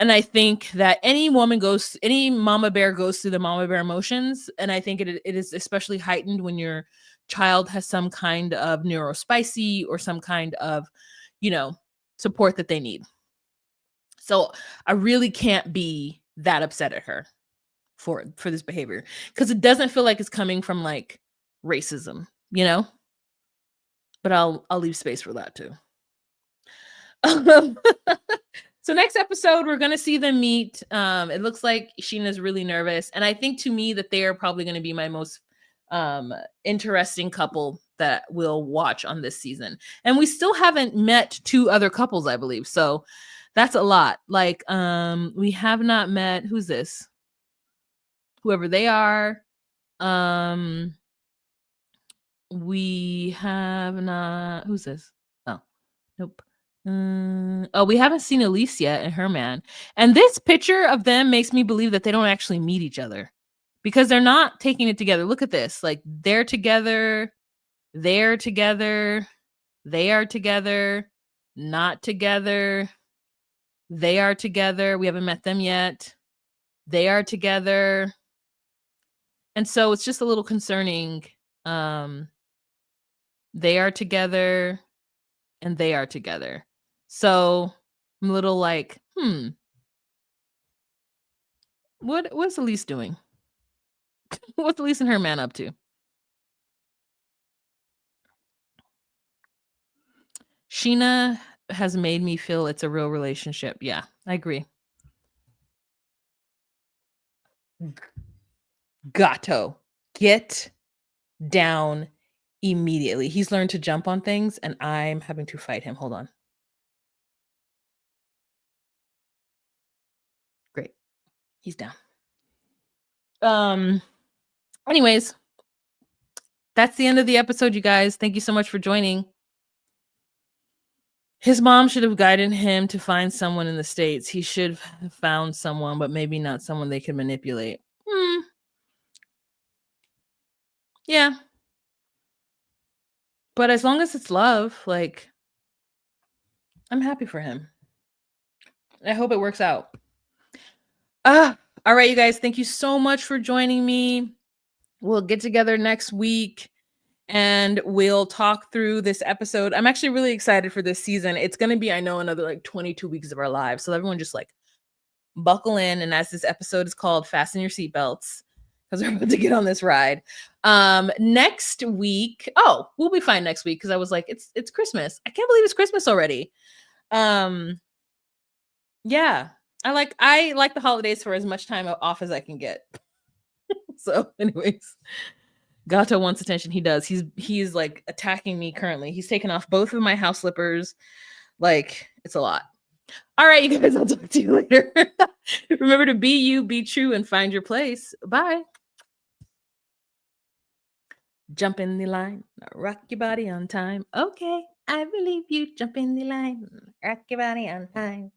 And I think that any mama bear goes through the mama bear emotions. And I think it is especially heightened when your child has some kind of neurospicy or some kind of, support that they need. So I really can't be that upset at her for this behavior, because it doesn't feel like it's coming from like racism, but I'll leave space for that too. So next episode, we're going to see them meet. It looks like Sheena's really nervous. And I think to me that they are probably going to be my most interesting couple that we'll watch on this season. And we still haven't met 2 other couples, I believe. So that's a lot. Like, we have not met, who's this? Whoever they are. We have not, who's this? Oh, nope. We haven't seen Elise yet and her man. And this picture of them makes me believe that they don't actually meet each other, because they're not taking it together. Look at this. Like, they're together, they're together, they are together, not together, they are together. We haven't met them yet. They are together. And so it's just a little concerning. They are together and they are together. So I'm a little like, what's Elise doing? What's Elise and her man up to? Sheena has made me feel it's a real relationship. Yeah, I agree. Gato, get down immediately. He's learned to jump on things, and I'm having to fight him. Hold on. Great. He's down. Anyways, that's the end of the episode, you guys. Thank you so much for joining. His mom should have guided him to find someone in the States. He should have found someone, but maybe not someone they can manipulate. Yeah. But as long as it's love, like, I'm happy for him. I hope it works out. All right, you guys. Thank you so much for joining me. We'll get together next week and we'll talk through this episode. I'm actually really excited for this season. It's going to be, I know, another like 22 weeks of our lives. So everyone just like buckle in. And as this episode is called, fasten your seatbelts, because we're about to get on this ride. Next week. Oh, we'll be fine next week. Cause I was like, it's Christmas. I can't believe it's Christmas already. Yeah. I like the holidays for as much time off as I can get. So anyways, Gato wants attention. He does. He's like attacking me currently. He's taken off both of my house slippers. Like, it's a lot. All right, you guys, I'll talk to you later. Remember to be you, be true, and find your place. Bye. Jump in the line, rock your body on time. Okay, I believe you. Jump in the line, rock your body on time.